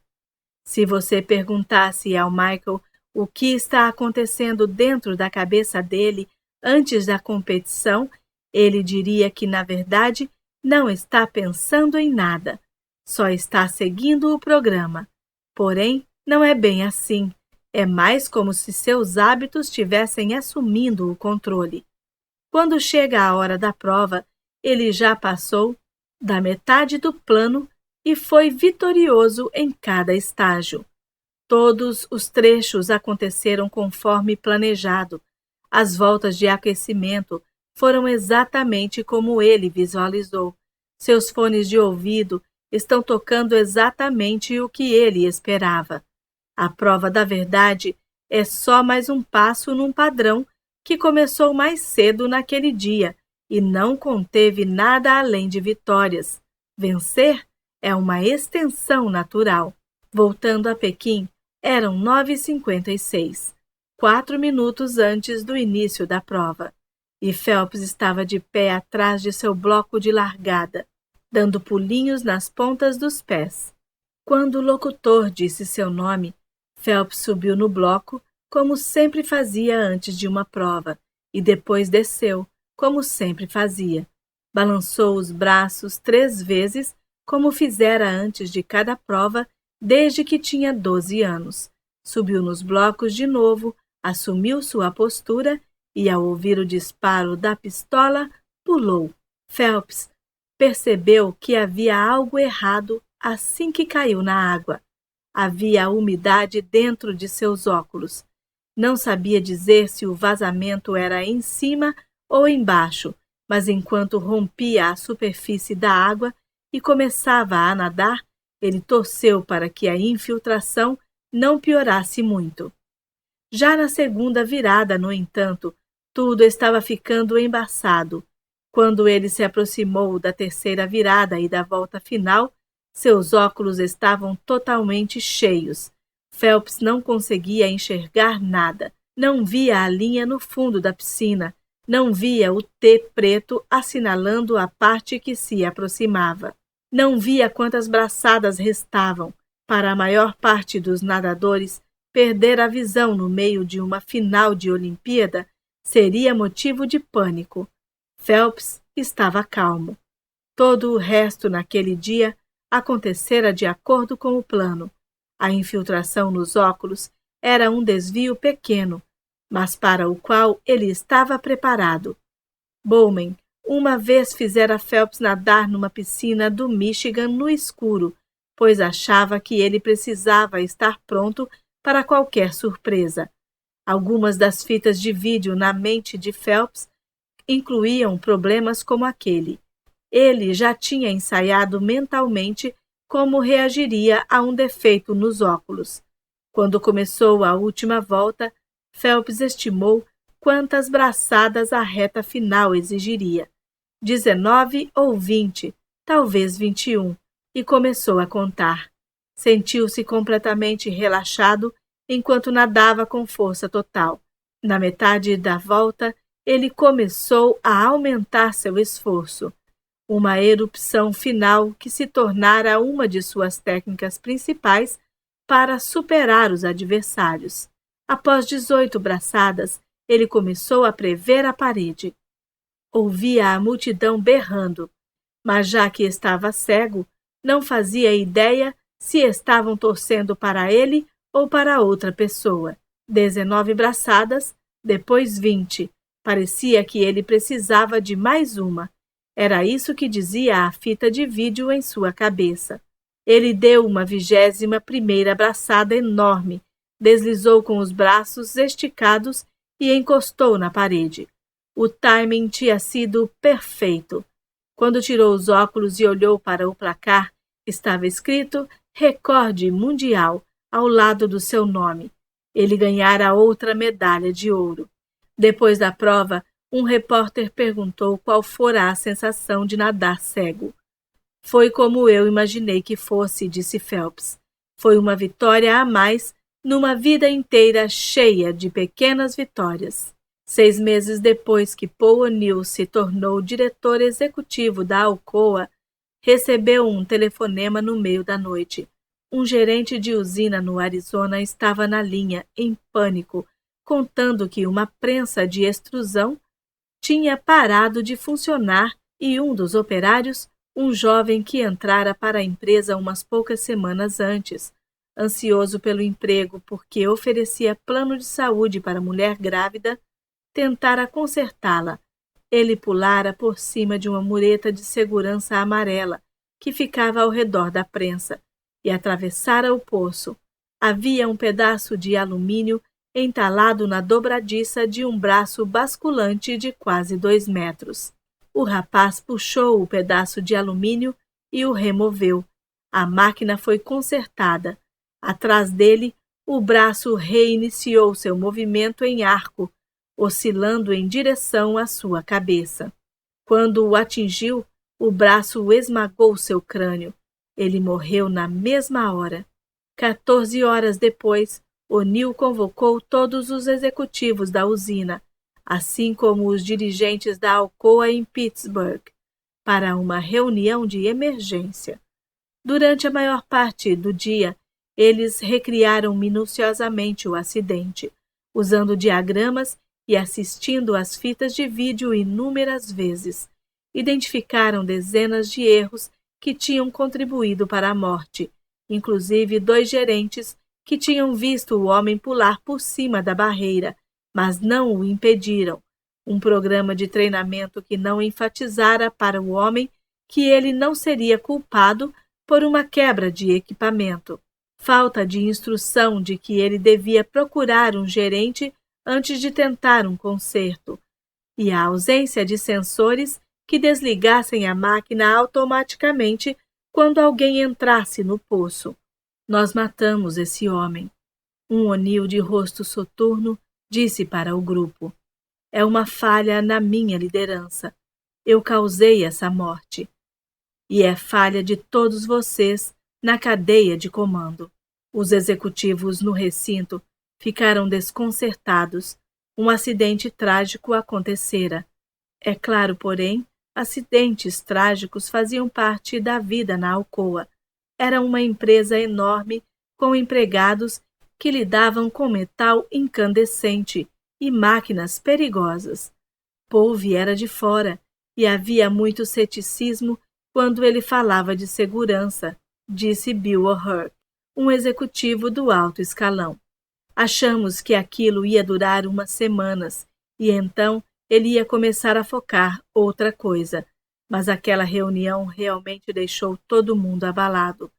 Se você perguntasse ao Michael o que está acontecendo dentro da cabeça dele antes da competição, ele diria que, na verdade, não está pensando em nada, só está seguindo o programa. Porém, não é bem assim. É mais como se seus hábitos estivessem assumindo o controle. Quando chega a hora da prova, ele já passou da metade do plano e foi vitorioso em cada estágio. Todos os trechos aconteceram conforme planejado. As voltas de aquecimento foram exatamente como ele visualizou. Seus fones de ouvido estão tocando exatamente o que ele esperava. A prova da verdade é só mais um passo num padrão que começou mais cedo naquele dia e não conteve nada além de vitórias. Vencer é uma extensão natural. Voltando a Pequim, eram 9h56, 4 minutos antes do início da prova. e Phelps estava de pé atrás de seu bloco de largada, dando pulinhos nas pontas dos pés. Quando o locutor disse seu nome, Phelps subiu no bloco, como sempre fazia antes de uma prova, e depois desceu, como sempre fazia. Balançou os braços 3 vezes, como fizera antes de cada prova, desde que tinha 12 anos. Subiu nos blocos de novo, assumiu sua postura e, ao ouvir o disparo da pistola, pulou. Phelps percebeu que havia algo errado assim que caiu na água. Havia umidade dentro de seus óculos. Não sabia dizer se o vazamento era em cima ou embaixo, mas enquanto rompia a superfície da água e começava a nadar, ele torceu para que a infiltração não piorasse muito. Já na segunda virada, no entanto, tudo estava ficando embaçado. Quando ele se aproximou da terceira virada e da volta final, seus óculos estavam totalmente cheios. Phelps não conseguia enxergar nada. Não via a linha no fundo da piscina. Não via o T preto assinalando a parte que se aproximava. Não via quantas braçadas restavam. Para a maior parte dos nadadores, perder a visão no meio de uma final de Olimpíada seria motivo de pânico. Phelps estava calmo. Todo o resto naquele dia acontecera de acordo com o plano. A infiltração nos óculos era um desvio pequeno, mas para o qual ele estava preparado. Bowman uma vez fizera Phelps nadar numa piscina do Michigan no escuro, pois achava que ele precisava estar pronto para qualquer surpresa. Algumas das fitas de vídeo na mente de Phelps incluíam problemas como aquele. Ele já tinha ensaiado mentalmente como reagiria a um defeito nos óculos. Quando começou a última volta, Phelps estimou quantas braçadas a reta final exigiria. 19 ou 20, talvez 21, e começou a contar. Sentiu-se completamente relaxado enquanto nadava com força total. Na metade da volta, ele começou a aumentar seu esforço. Uma erupção final que se tornara uma de suas técnicas principais para superar os adversários. Após 18 braçadas, ele começou a prever a parede. Ouvia a multidão berrando, mas já que estava cego, não fazia ideia se estavam torcendo para ele ou para outra pessoa. 19 braçadas, depois 20. Parecia que ele precisava de mais uma. Era isso que dizia a fita de vídeo em sua cabeça. Ele deu uma 21ª braçada enorme, deslizou com os braços esticados e encostou na parede. O timing tinha sido perfeito. Quando tirou os óculos e olhou para o placar, estava escrito Recorde Mundial ao lado do seu nome. Ele ganhara outra medalha de ouro. Depois da prova, um repórter perguntou qual fora a sensação de nadar cego. Foi como eu imaginei que fosse, disse Phelps. Foi uma vitória a mais numa vida inteira cheia de pequenas vitórias. 6 meses depois que Paul O'Neill se tornou diretor executivo da Alcoa, recebeu um telefonema no meio da noite. Um gerente de usina no Arizona estava na linha, em pânico, contando que uma prensa de extrusão tinha parado de funcionar e um dos operários, um jovem que entrara para a empresa umas poucas semanas antes, ansioso pelo emprego porque oferecia plano de saúde para mulher grávida, tentara consertá-la. Ele pulara por cima de uma mureta de segurança amarela que ficava ao redor da prensa e atravessara o poço. Havia um pedaço de alumínio entalado na dobradiça de um braço basculante de quase 2 metros. O rapaz puxou o pedaço de alumínio e o removeu. A máquina foi consertada. Atrás dele, o braço reiniciou seu movimento em arco, oscilando em direção à sua cabeça. Quando o atingiu, o braço esmagou seu crânio. Ele morreu na mesma hora. 14 horas depois, O'Neill convocou todos os executivos da usina. assim como os dirigentes da Alcoa em Pittsburgh, para uma reunião de emergência. Durante a maior parte do dia, eles recriaram minuciosamente o acidente, usando diagramas e assistindo às fitas de vídeo inúmeras vezes. Identificaram dezenas de erros que tinham contribuído para a morte, inclusive 2 gerentes que tinham visto o homem pular por cima da barreira, mas não o impediram. Um programa de treinamento que não enfatizara para o homem que ele não seria culpado por uma quebra de equipamento. Falta de instrução de que ele devia procurar um gerente antes de tentar um conserto. E a ausência de sensores que desligassem a máquina automaticamente quando alguém entrasse no poço. Nós matamos esse homem. Um O'Neill de rosto soturno disse para o grupo. É uma falha na minha liderança. Eu causei essa morte. E é falha de todos vocês na cadeia de comando. Os executivos no recinto ficaram desconcertados. Um acidente trágico acontecera. É claro, porém, acidentes trágicos faziam parte da vida na Alcoa. Era uma empresa enorme, com empregados que lidavam com metal incandescente e máquinas perigosas. Paul viera de fora e havia muito ceticismo quando ele falava de segurança, disse Bill O'Hare, um executivo do alto escalão. Achamos que aquilo ia durar umas semanas e então ele ia começar a focar outra coisa, mas aquela reunião realmente deixou todo mundo abalado.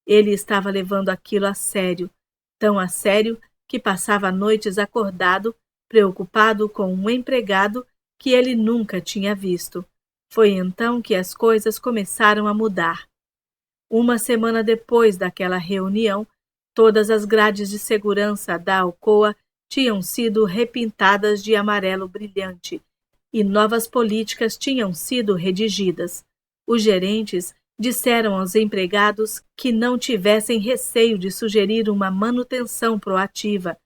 Ele estava levando aquilo a sério, tão a sério que passava noites acordado, preocupado com um empregado que ele nunca tinha visto. Foi então que as coisas começaram a mudar. Uma semana depois daquela reunião, todas as grades de segurança da Alcoa tinham sido repintadas de amarelo brilhante e novas políticas tinham sido redigidas. Os gerentes disseram aos empregados que não tivessem receio de sugerir uma manutenção proativa,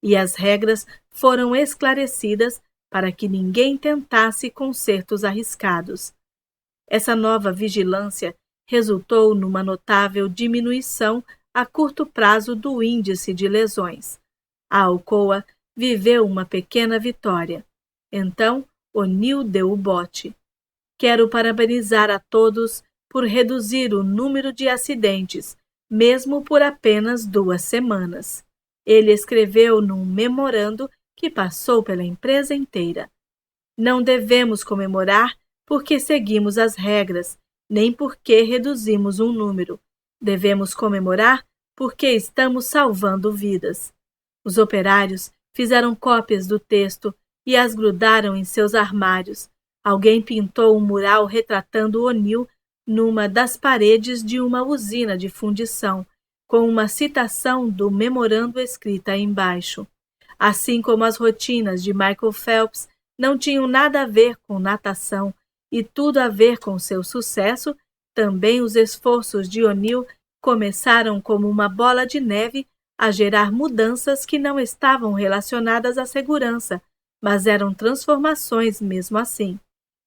e as regras foram esclarecidas para que ninguém tentasse consertos arriscados. Essa nova vigilância resultou numa notável diminuição a curto prazo do índice de lesões. A Alcoa viveu uma pequena vitória. Então, O'Neill deu o bote. Quero parabenizar a todos por reduzir o número de acidentes, mesmo por apenas 2 semanas. Ele escreveu num memorando que passou pela empresa inteira. Não devemos comemorar porque seguimos as regras, nem porque reduzimos um número. Devemos comemorar porque estamos salvando vidas. Os operários fizeram cópias do texto e as grudaram em seus armários. Alguém pintou um mural retratando O'Neill numa das paredes de uma usina de fundição, com uma citação do memorando escrita embaixo. Assim como as rotinas de Michael Phelps não tinham nada a ver com natação e tudo a ver com seu sucesso, também os esforços de O'Neill começaram como uma bola de neve a gerar mudanças que não estavam relacionadas à segurança, mas eram transformações mesmo assim.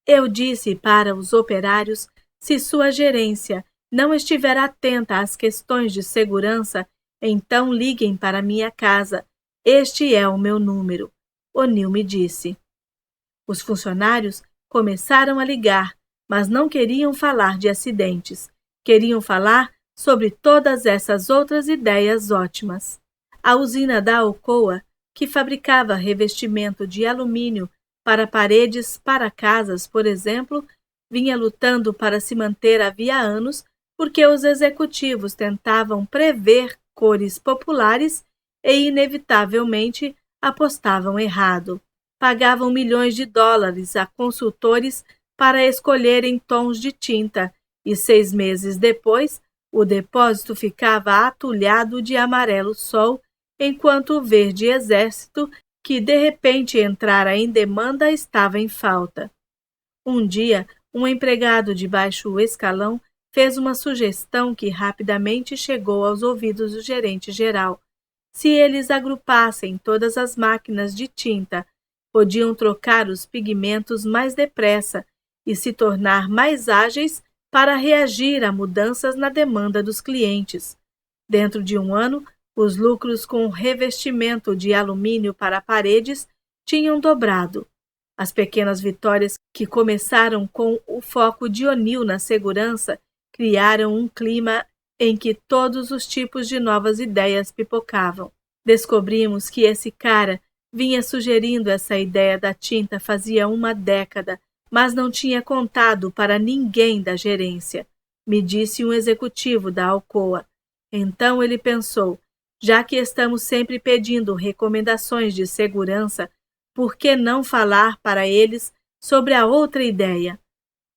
Eu disse para os operários, se sua gerência não estiver atenta às questões de segurança, então liguem para minha casa. Este é o meu número. O'Neill me disse. Os funcionários começaram a ligar, mas não queriam falar de acidentes. Queriam falar sobre todas essas outras ideias ótimas. A usina da Alcoa, que fabricava revestimento de alumínio para paredes para casas, por exemplo, vinha lutando para se manter havia anos porque os executivos tentavam prever cores populares e, inevitavelmente, apostavam errado. Pagavam milhões de dólares a consultores para escolherem tons de tinta e 6 meses depois o depósito ficava atulhado de amarelo sol, enquanto o verde exército, que de repente entrara em demanda, estava em falta. Um dia, um empregado de baixo escalão fez uma sugestão que rapidamente chegou aos ouvidos do gerente geral. Se eles agrupassem todas as máquinas de tinta Podiam trocar os pigmentos mais depressa e se tornar mais ágeis para reagir a mudanças na demanda dos clientes. Dentro de um ano, os lucros com revestimento de alumínio para paredes tinham dobrado. As pequenas vitórias que começaram com o foco de O'Neill na segurança criaram um clima em que todos os tipos de novas ideias pipocavam. Descobrimos que esse cara vinha sugerindo essa ideia da tinta fazia uma década, mas não tinha contado para ninguém da gerência, me disse um executivo da Alcoa. Então ele pensou, já que estamos sempre pedindo recomendações de segurança, por que não falar para eles sobre a outra ideia?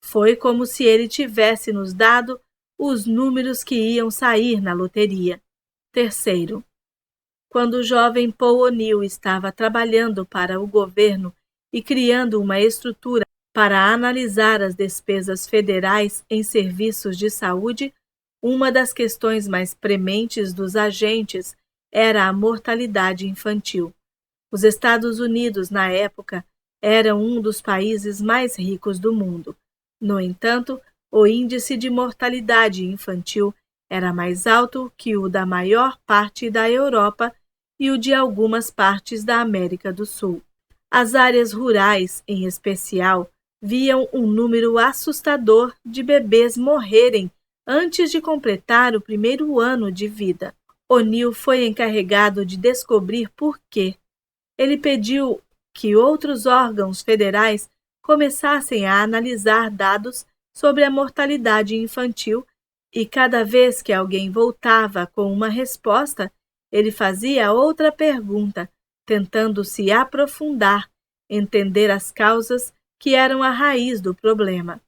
Foi como se ele tivesse nos dado os números que iam sair na loteria. Terceiro, quando o jovem Paul O'Neill estava trabalhando para o governo e criando uma estrutura para analisar as despesas federais em serviços de saúde, uma das questões mais prementes dos agentes era a mortalidade infantil. Os Estados Unidos, na época, eram um dos países mais ricos do mundo. No entanto, o índice de mortalidade infantil era mais alto que o da maior parte da Europa e o de algumas partes da América do Sul. As áreas rurais, em especial, viam um número assustador de bebês morrerem antes de completar o primeiro ano de vida. O'Neill foi encarregado de descobrir por quê. Ele pediu que outros órgãos federais começassem a analisar dados sobre a mortalidade infantil e cada vez que alguém voltava com uma resposta, ele fazia outra pergunta, tentando se aprofundar, entender as causas que eram a raiz do problema.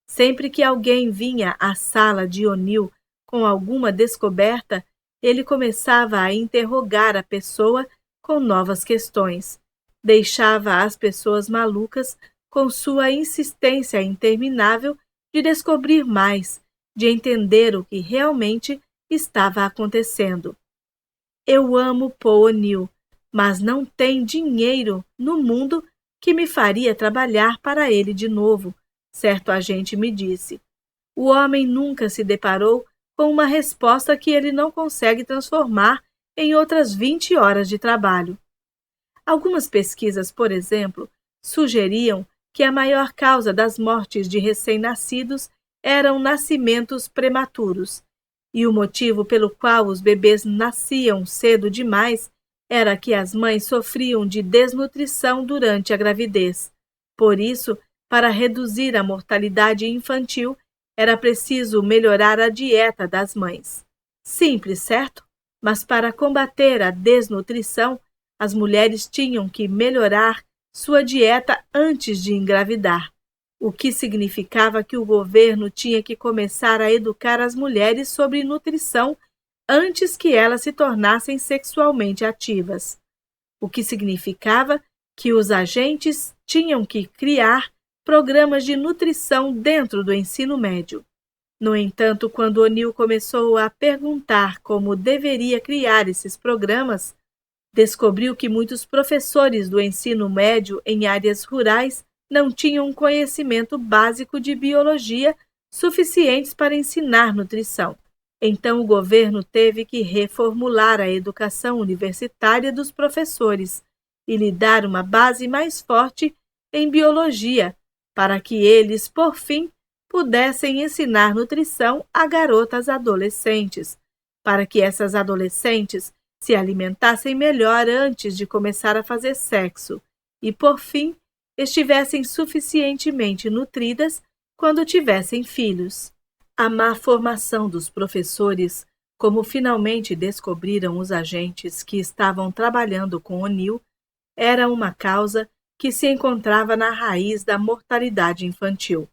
Sempre que alguém vinha à sala de O'Neill com alguma descoberta, ele começava a interrogar a pessoa com novas questões. Deixava as pessoas malucas com sua insistência interminável de descobrir mais, de entender o que realmente estava acontecendo. Eu amo Paul O'Neill, mas não tem dinheiro no mundo que me faria trabalhar para ele de novo, certo agente me disse. O homem nunca se deparou com uma resposta que ele não consegue transformar em outras 20 horas de trabalho. Algumas pesquisas, por exemplo, sugeriam que a maior causa das mortes de recém-nascidos eram nascimentos prematuros, e o motivo pelo qual os bebês nasciam cedo demais era que as mães sofriam de desnutrição durante a gravidez. Por isso, para reduzir a mortalidade infantil, era preciso melhorar a dieta das mães. Simples, certo? Mas para combater a desnutrição, as mulheres tinham que melhorar sua dieta antes de engravidar, o que significava que o governo tinha que começar a educar as mulheres sobre nutrição antes que elas se tornassem sexualmente ativas, o que significava que os agentes tinham que criar programas de nutrição dentro do ensino médio. No entanto, quando O'Neill começou a perguntar como deveria criar esses programas, descobriu que muitos professores do ensino médio em áreas rurais não tinham conhecimento básico de biologia suficientes para ensinar nutrição. Então o governo teve que reformular a educação universitária dos professores e lhe dar uma base mais forte em biologia, para que eles, por fim, pudessem ensinar nutrição a garotas adolescentes, para que essas adolescentes se alimentassem melhor antes de começar a fazer sexo e, por fim, estivessem suficientemente nutridas quando tivessem filhos. A má formação dos professores, como finalmente descobriram os agentes que estavam trabalhando com O'Neill, era uma causa que se encontrava na raiz da mortalidade infantil.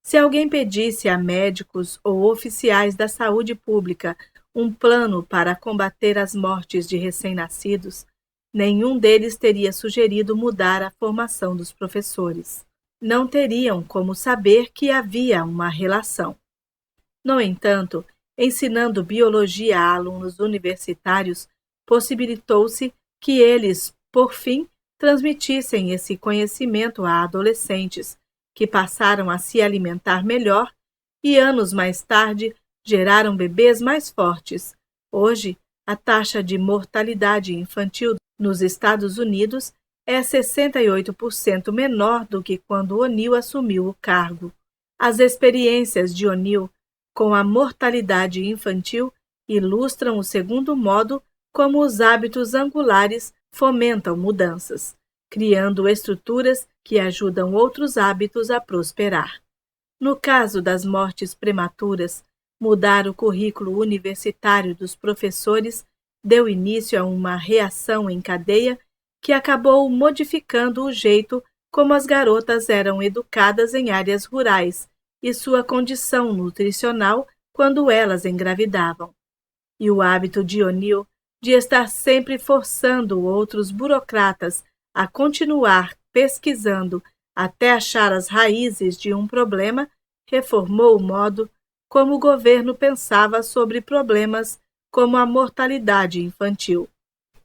Se alguém pedisse a médicos ou oficiais da saúde pública um plano para combater as mortes de recém-nascidos, nenhum deles teria sugerido mudar a formação dos professores. Não teriam como saber que havia uma relação. No entanto, ensinando biologia a alunos universitários, possibilitou-se que eles, por fim, transmitissem esse conhecimento a adolescentes, que passaram a se alimentar melhor e, anos mais tarde, geraram bebês mais fortes. Hoje, a taxa de mortalidade infantil nos Estados Unidos é 68% menor do que quando O'Neill assumiu o cargo. As experiências de O'Neill com a mortalidade infantil ilustram o segundo modo como os hábitos angulares fomentam mudanças, criando estruturas que ajudam outros hábitos a prosperar. No caso das mortes prematuras, mudar o currículo universitário dos professores deu início a uma reação em cadeia que acabou modificando o jeito como as garotas eram educadas em áreas rurais e sua condição nutricional quando elas engravidavam. E o hábito de O'Neill de estar sempre forçando outros burocratas a continuar pesquisando até achar as raízes de um problema reformou o modo como o governo pensava sobre problemas como a mortalidade infantil.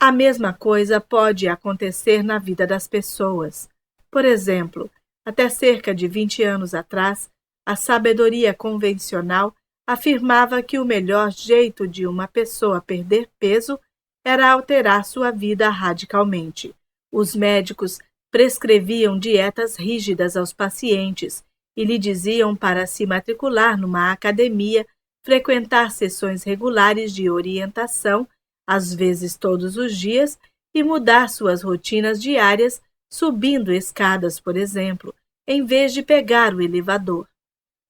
A mesma coisa pode acontecer na vida das pessoas. Por exemplo, até cerca de 20 anos atrás, a sabedoria convencional afirmava que o melhor jeito de uma pessoa perder peso era alterar sua vida radicalmente. Os médicos prescreviam dietas rígidas aos pacientes e lhe diziam para se matricular numa academia, frequentar sessões regulares de orientação, às vezes todos os dias, e mudar suas rotinas diárias, subindo escadas, por exemplo, em vez de pegar o elevador.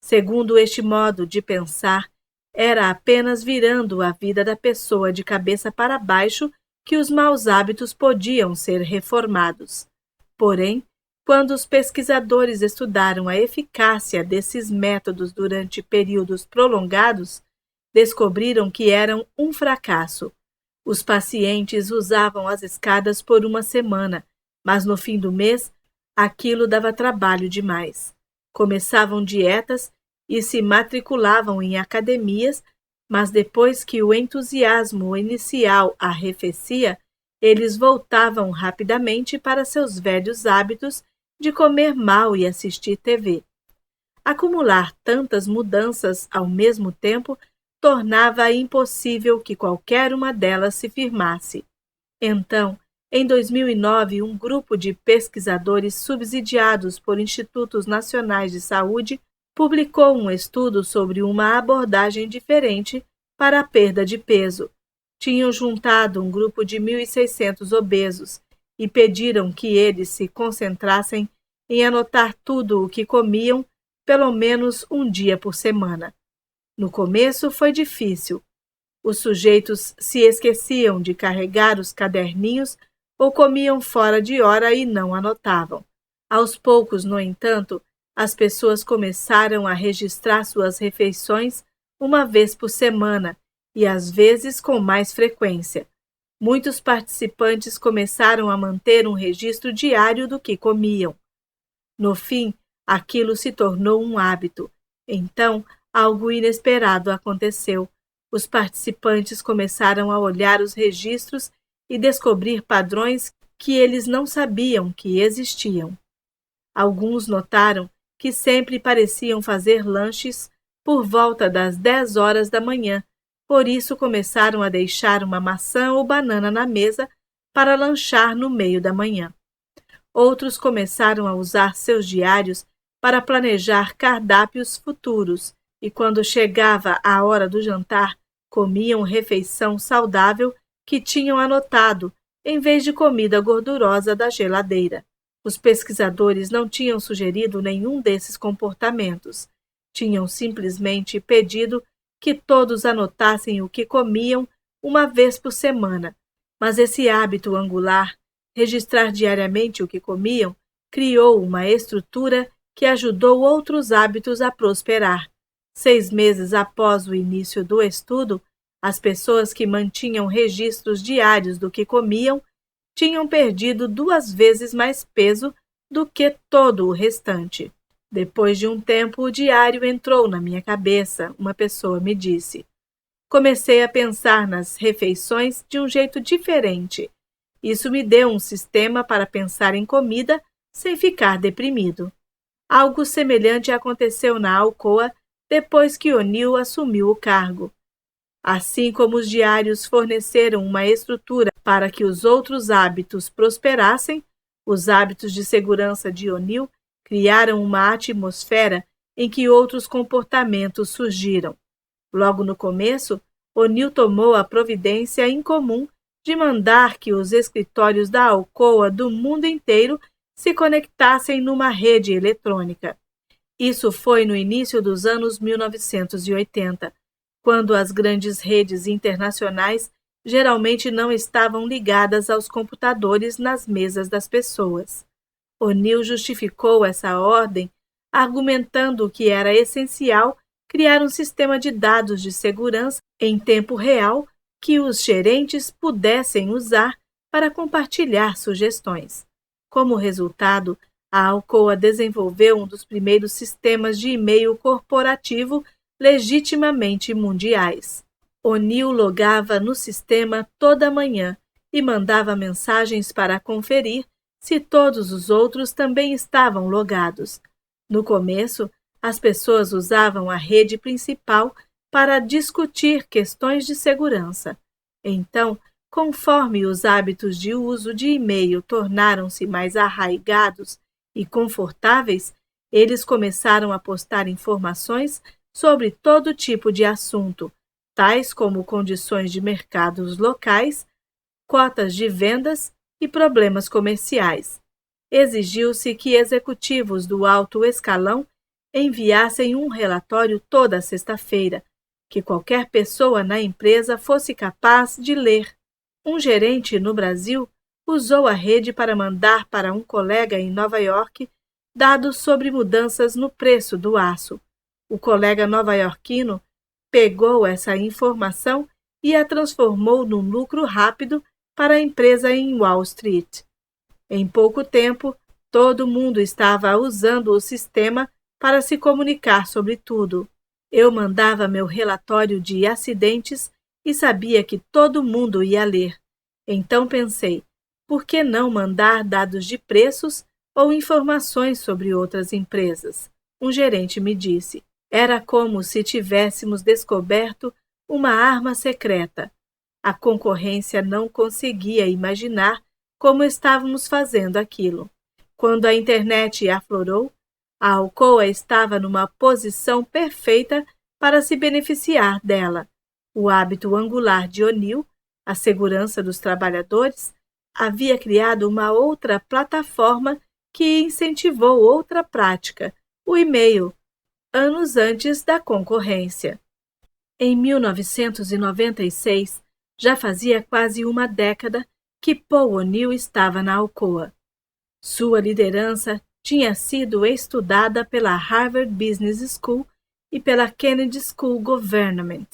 Segundo este modo de pensar, era apenas virando a vida da pessoa de cabeça para baixo que os maus hábitos podiam ser reformados. Porém, quando os pesquisadores estudaram a eficácia desses métodos durante períodos prolongados, descobriram que eram um fracasso. Os pacientes usavam as escadas por uma semana, mas no fim do mês, aquilo dava trabalho demais. Começavam dietas e se matriculavam em academias, mas depois que o entusiasmo inicial arrefecia, eles voltavam rapidamente para seus velhos hábitos de comer mal e assistir TV. Acumular tantas mudanças ao mesmo tempo tornava impossível que qualquer uma delas se firmasse. Então, em 2009, um grupo de pesquisadores subsidiados por institutos nacionais de saúde publicou um estudo sobre uma abordagem diferente para a perda de peso. Tinham juntado um grupo de 1.600 obesos e pediram que eles se concentrassem em anotar tudo o que comiam, pelo menos um dia por semana. No começo foi difícil. Os sujeitos se esqueciam de carregar os caderninhos ou comiam fora de hora e não anotavam. Aos poucos, no entanto, as pessoas começaram a registrar suas refeições uma vez por semana e às vezes com mais frequência. Muitos participantes começaram a manter um registro diário do que comiam. No fim, aquilo se tornou um hábito. Então, algo inesperado aconteceu. Os participantes começaram a olhar os registros e descobrir padrões que eles não sabiam que existiam. Alguns notaram que sempre pareciam fazer lanches por volta das 10 horas da manhã, por isso começaram a deixar uma maçã ou banana na mesa para lanchar no meio da manhã. Outros começaram a usar seus diários para planejar cardápios futuros e, quando chegava a hora do jantar, comiam refeição saudável que tinham anotado, em vez de comida gordurosa da geladeira. Os pesquisadores não tinham sugerido nenhum desses comportamentos. Tinham simplesmente pedido que todos anotassem o que comiam uma vez por semana. Mas esse hábito angular, registrar diariamente o que comiam, criou uma estrutura que ajudou outros hábitos a prosperar. 6 meses após o início do estudo, as pessoas que mantinham registros diários do que comiam tinham perdido 2 vezes mais peso do que todo o restante. Depois de um tempo, o diário entrou na minha cabeça, uma pessoa me disse. Comecei a pensar nas refeições de um jeito diferente. Isso me deu um sistema para pensar em comida sem ficar deprimido. Algo semelhante aconteceu na Alcoa depois que O'Neill assumiu o cargo. Assim como os diários forneceram uma estrutura para que os outros hábitos prosperassem, os hábitos de segurança de O'Neill criaram uma atmosfera em que outros comportamentos surgiram. Logo no começo, O'Neill tomou a providência incomum de mandar que os escritórios da Alcoa do mundo inteiro se conectassem numa rede eletrônica. Isso foi no início dos anos 1980, quando as grandes redes internacionais geralmente não estavam ligadas aos computadores nas mesas das pessoas. O'Neill justificou essa ordem argumentando que era essencial criar um sistema de dados de segurança em tempo real que os gerentes pudessem usar para compartilhar sugestões. Como resultado, a Alcoa desenvolveu um dos primeiros sistemas de e-mail corporativo legitimamente mundiais. O'Neill logava no sistema toda manhã e mandava mensagens para conferir se todos os outros também estavam logados. No começo, as pessoas usavam a rede principal para discutir questões de segurança. Então, conforme os hábitos de uso de e-mail tornaram-se mais arraigados e confortáveis, eles começaram a postar informações sobre todo tipo de assunto, tais como condições de mercados locais, cotas de vendas e problemas comerciais. Exigiu-se que executivos do alto escalão enviassem um relatório toda sexta-feira, que qualquer pessoa na empresa fosse capaz de ler. Um gerente no Brasil usou a rede para mandar para um colega em Nova York dados sobre mudanças no preço do aço. O colega nova-iorquino pegou essa informação e a transformou num lucro rápido para a empresa em Wall Street. Em pouco tempo, todo mundo estava usando o sistema para se comunicar sobre tudo. Eu mandava meu relatório de acidentes e sabia que todo mundo ia ler. Então pensei, por que não mandar dados de preços ou informações sobre outras empresas? Um gerente me disse. Era como se tivéssemos descoberto uma arma secreta. A concorrência não conseguia imaginar como estávamos fazendo aquilo. Quando a internet aflorou, a Alcoa estava numa posição perfeita para se beneficiar dela. O hábito angular de O'Neill, a segurança dos trabalhadores, havia criado uma outra plataforma que incentivou outra prática, o e-mail, anos antes da concorrência. Em 1996, já fazia quase uma década que Paul O'Neill estava na Alcoa. Sua liderança tinha sido estudada pela Harvard Business School e pela Kennedy School Government.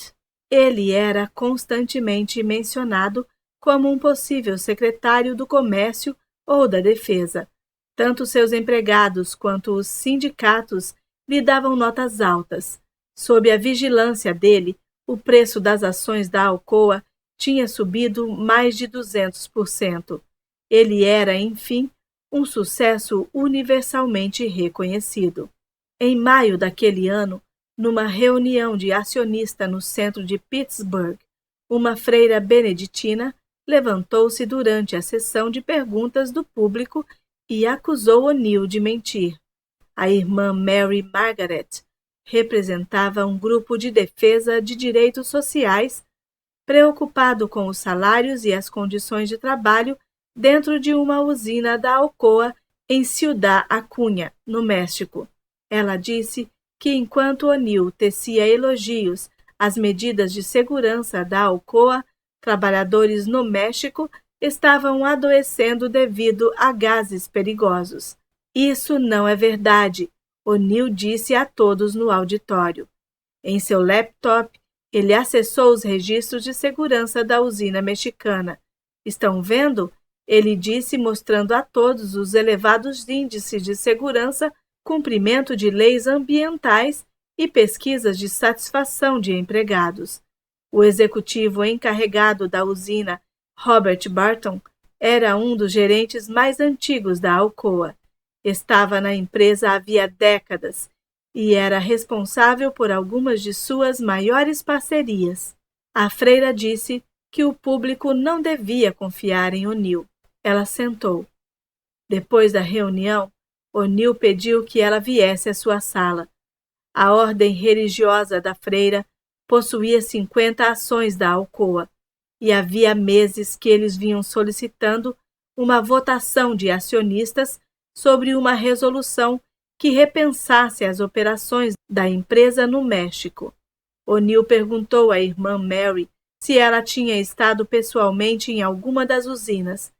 Ele era constantemente mencionado como um possível secretário do Comércio ou da Defesa. Tanto seus empregados quanto os sindicatos lhe davam notas altas. Sob a vigilância dele, o preço das ações da Alcoa tinha subido mais de 200%. Ele era, enfim, um sucesso universalmente reconhecido. Em maio daquele ano, numa reunião de acionistas no centro de Pittsburgh, uma freira beneditina levantou-se durante a sessão de perguntas do público e acusou O'Neill de mentir. A irmã Mary Margaret representava um grupo de defesa de direitos sociais preocupado com os salários e as condições de trabalho dentro de uma usina da Alcoa em Ciudad Acuña, no México. Ela disse que enquanto O'Neill tecia elogios às medidas de segurança da Alcoa, trabalhadores no México estavam adoecendo devido a gases perigosos. Isso não é verdade, O'Neill disse a todos no auditório. Em seu laptop, ele acessou os registros de segurança da usina mexicana. Estão vendo? Ele disse, mostrando a todos os elevados índices de segurança, cumprimento de leis ambientais e pesquisas de satisfação de empregados. O executivo encarregado da usina, Robert Barton, Era um dos gerentes mais antigos da Alcoa. Estava na empresa havia décadas e era responsável por algumas de suas maiores parcerias. A freira disse que o público não devia confiar em O'Neill. Ela sentou. Depois da reunião, O'Neill pediu que ela viesse à sua sala. A ordem religiosa da freira possuía 50 ações da Alcoa, e havia meses que eles vinham solicitando uma votação de acionistas sobre uma resolução que repensasse as operações da empresa no México. O'Neill perguntou à irmã Mary se ela tinha estado pessoalmente em alguma das usinas.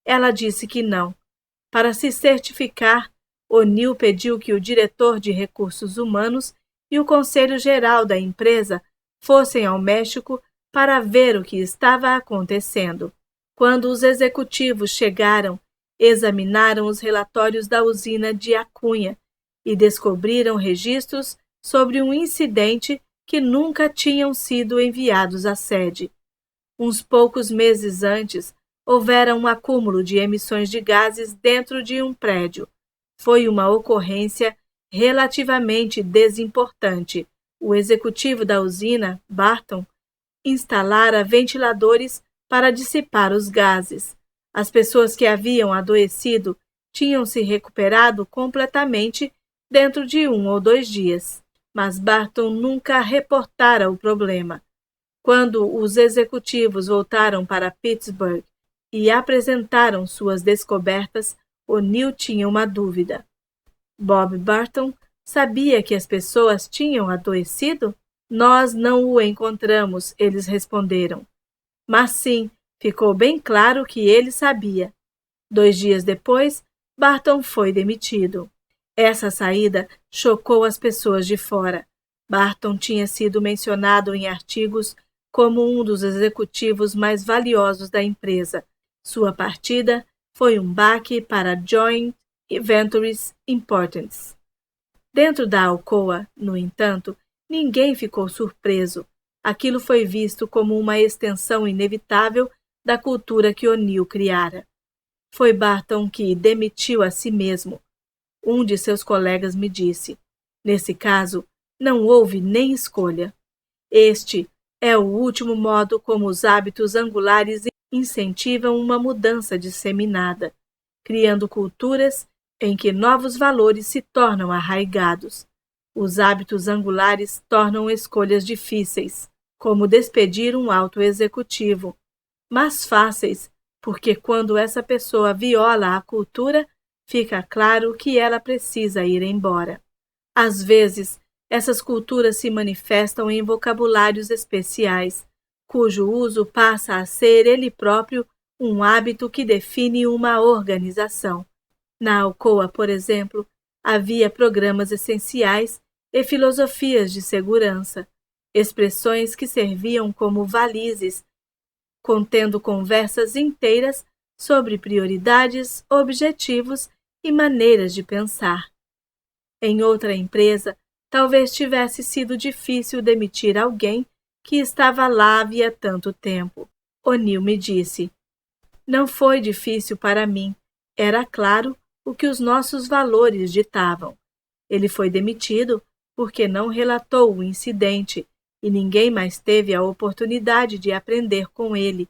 Ela disse que não. Para se certificar, O'Neill pediu que o diretor de recursos humanos e o conselho geral da empresa fossem ao México para ver o que estava acontecendo. Quando os executivos chegaram, examinaram os relatórios da usina de Acunha e descobriram registros sobre um incidente que nunca tinham sido enviados à sede. Uns poucos meses antes, houvera um acúmulo de emissões de gases dentro de um prédio. Foi uma ocorrência relativamente desimportante. O executivo da usina, Barton, instalara ventiladores para dissipar os gases. As pessoas que haviam adoecido tinham se recuperado completamente dentro de 1 ou 2 dias. Mas Barton nunca reportara o problema. Quando os executivos voltaram para Pittsburgh e apresentaram suas descobertas, O'Neill tinha uma dúvida. Bob Barton sabia que as pessoas tinham adoecido? Nós não o encontramos, eles responderam. Mas sim, ficou bem claro que ele sabia. 2 dias depois, Barton foi demitido. Essa saída chocou as pessoas de fora. Barton tinha sido mencionado em artigos como um dos executivos mais valiosos da empresa. Sua partida foi um baque para Joint Ventures Importance. Dentro da Alcoa, no entanto, ninguém ficou surpreso. Aquilo foi visto como uma extensão inevitável da cultura que O'Neill criara. Foi Barton que demitiu a si mesmo. Um de seus colegas me disse: nesse caso, não houve nem escolha. Este é o último modo como os hábitos angulares incentivam uma mudança disseminada, criando culturas em que novos valores se tornam arraigados. Os hábitos angulares tornam escolhas difíceis, como despedir um alto executivo, mas fáceis, porque quando essa pessoa viola a cultura, fica claro que ela precisa ir embora. Às vezes, essas culturas se manifestam em vocabulários especiais, cujo uso passa a ser ele próprio um hábito que define uma organização. Na Alcoa, por exemplo, havia programas essenciais e filosofias de segurança, expressões que serviam como valizes, contendo conversas inteiras sobre prioridades, objetivos e maneiras de pensar. Em outra empresa, talvez tivesse sido difícil demitir alguém que estava lá havia tanto tempo. O'Neill me disse: não foi difícil para mim. Era claro o que os nossos valores ditavam. Ele foi demitido porque não relatou o incidente e ninguém mais teve a oportunidade de aprender com ele.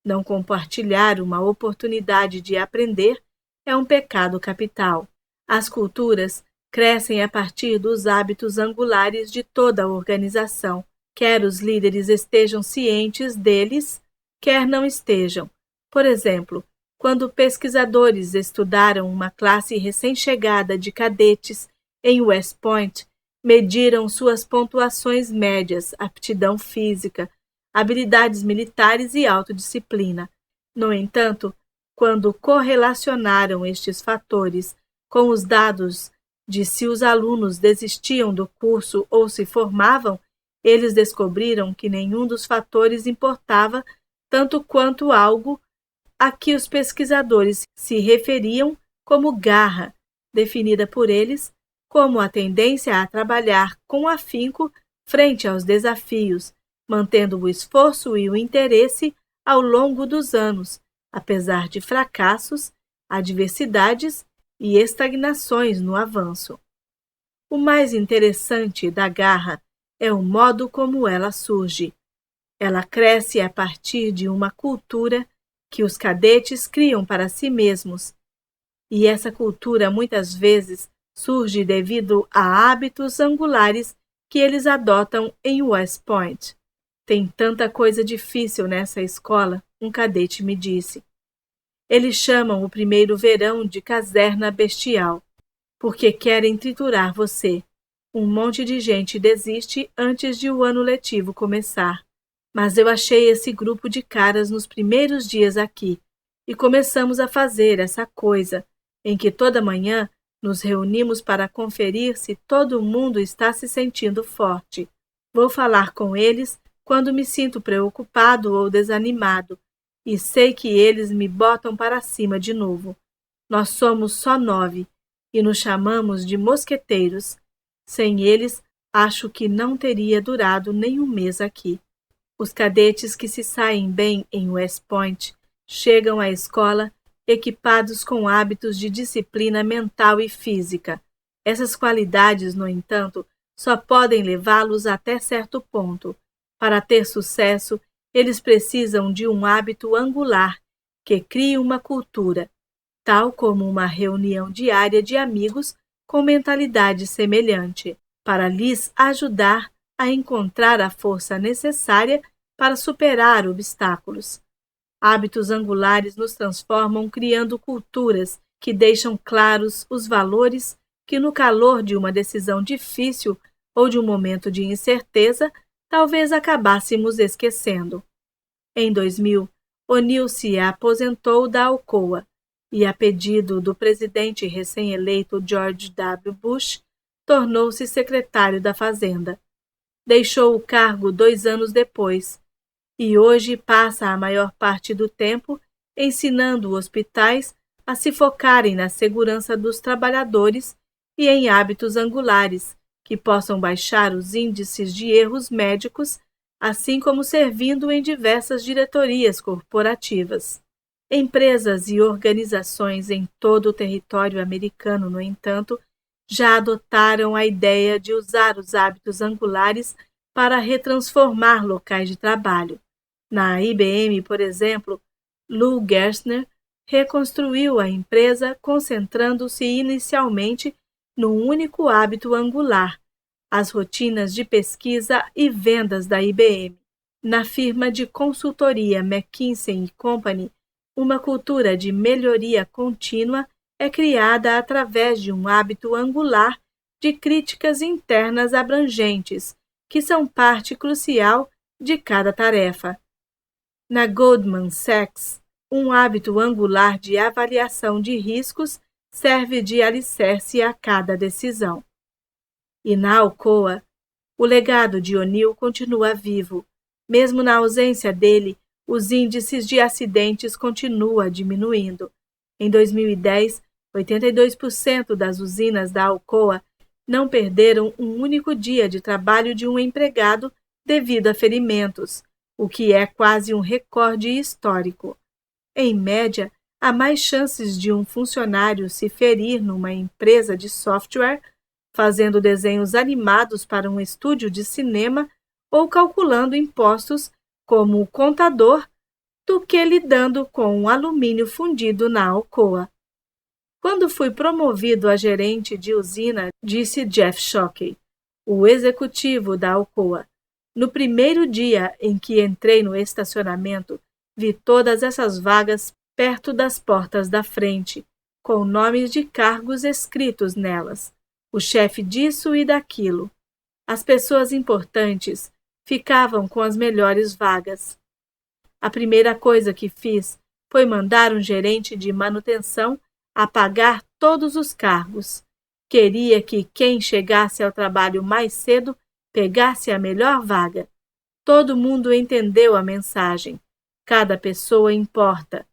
Não compartilhar uma oportunidade de aprender é um pecado capital. As culturas crescem a partir dos hábitos angulares de toda a organização, quer os líderes estejam cientes deles, quer não estejam. Por exemplo, quando pesquisadores estudaram uma classe recém-chegada de cadetes em West Point, mediram suas pontuações médias, aptidão física, habilidades militares e autodisciplina. No entanto, quando correlacionaram estes fatores com os dados de se os alunos desistiam do curso ou se formavam, eles descobriram que nenhum dos fatores importava tanto quanto algo a que os pesquisadores se referiam como garra, definida por eles como a tendência a trabalhar com afinco frente aos desafios, mantendo o esforço e o interesse ao longo dos anos, apesar de fracassos, adversidades e estagnações no avanço. O mais interessante da garra é o modo como ela surge. Ela cresce a partir de uma cultura que os cadetes criam para si mesmos, e essa cultura muitas vezes surge devido a hábitos angulares que eles adotam em West Point. Tem tanta coisa difícil nessa escola, um cadete me disse. Eles chamam o primeiro verão de caserna bestial, porque querem triturar você. Um monte de gente desiste antes de o ano letivo começar. Mas eu achei esse grupo de caras nos primeiros dias aqui, e começamos a fazer essa coisa, em que toda manhã nos reunimos para conferir se todo mundo está se sentindo forte. Vou falar com eles quando me sinto preocupado ou desanimado, e sei que eles me botam para cima de novo. Nós somos só 9, e nos chamamos de mosqueteiros. Sem eles, acho que não teria durado nem um mês aqui. Os cadetes que se saem bem em West Point chegam à escola equipados com hábitos de disciplina mental e física. Essas qualidades, no entanto, só podem levá-los até certo ponto. Para ter sucesso, eles precisam de um hábito angular que crie uma cultura, tal como uma reunião diária de amigos com mentalidade semelhante, para lhes ajudar a encontrar a força necessária para superar obstáculos. Hábitos angulares nos transformam criando culturas que deixam claros os valores que, no calor de uma decisão difícil ou de um momento de incerteza, talvez acabássemos esquecendo. Em 2000, O'Neill se aposentou da Alcoa e, a pedido do presidente recém-eleito George W. Bush, tornou-se secretário da Fazenda. Deixou o cargo 2 anos depois e hoje passa a maior parte do tempo ensinando hospitais a se focarem na segurança dos trabalhadores e em hábitos angulares que possam baixar os índices de erros médicos, assim como servindo em diversas diretorias corporativas. Empresas e organizações em todo o território americano, no entanto, já adotaram a ideia de usar os hábitos angulares para retransformar locais de trabalho. Na IBM, por exemplo, Lou Gerstner reconstruiu a empresa concentrando-se inicialmente num único hábito angular, as rotinas de pesquisa e vendas da IBM. Na firma de consultoria McKinsey & Company, uma cultura de melhoria contínua é criada através de um hábito angular de críticas internas abrangentes, que são parte crucial de cada tarefa. Na Goldman Sachs, um hábito angular de avaliação de riscos serve de alicerce a cada decisão. E na Alcoa, o legado de O'Neill continua vivo. Mesmo na ausência dele, os índices de acidentes continuam diminuindo. Em 2010, 82% das usinas da Alcoa não perderam um único dia de trabalho de um empregado devido a ferimentos, o que é quase um recorde histórico. Em média, há mais chances de um funcionário se ferir numa empresa de software, fazendo desenhos animados para um estúdio de cinema ou calculando impostos como o contador, do que lidando com um alumínio fundido na Alcoa. Quando fui promovido a gerente de usina, disse Jeff Shockey, o executivo da Alcoa, no primeiro dia em que entrei no estacionamento, vi todas essas vagas perto das portas da frente, com nomes de cargos escritos nelas, o chefe disso e daquilo. As pessoas importantes ficavam com as melhores vagas. A primeira coisa que fiz foi mandar um gerente de manutenção apagar todos os cargos. Queria que quem chegasse ao trabalho mais cedo pegasse a melhor vaga. Todo mundo entendeu a mensagem. Cada pessoa importa.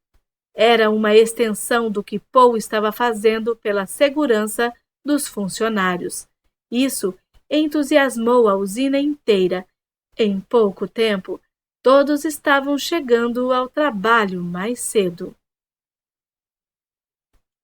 Era uma extensão do que Paul estava fazendo pela segurança dos funcionários. Isso entusiasmou a usina inteira. Em pouco tempo, Todos estavam chegando ao trabalho mais cedo.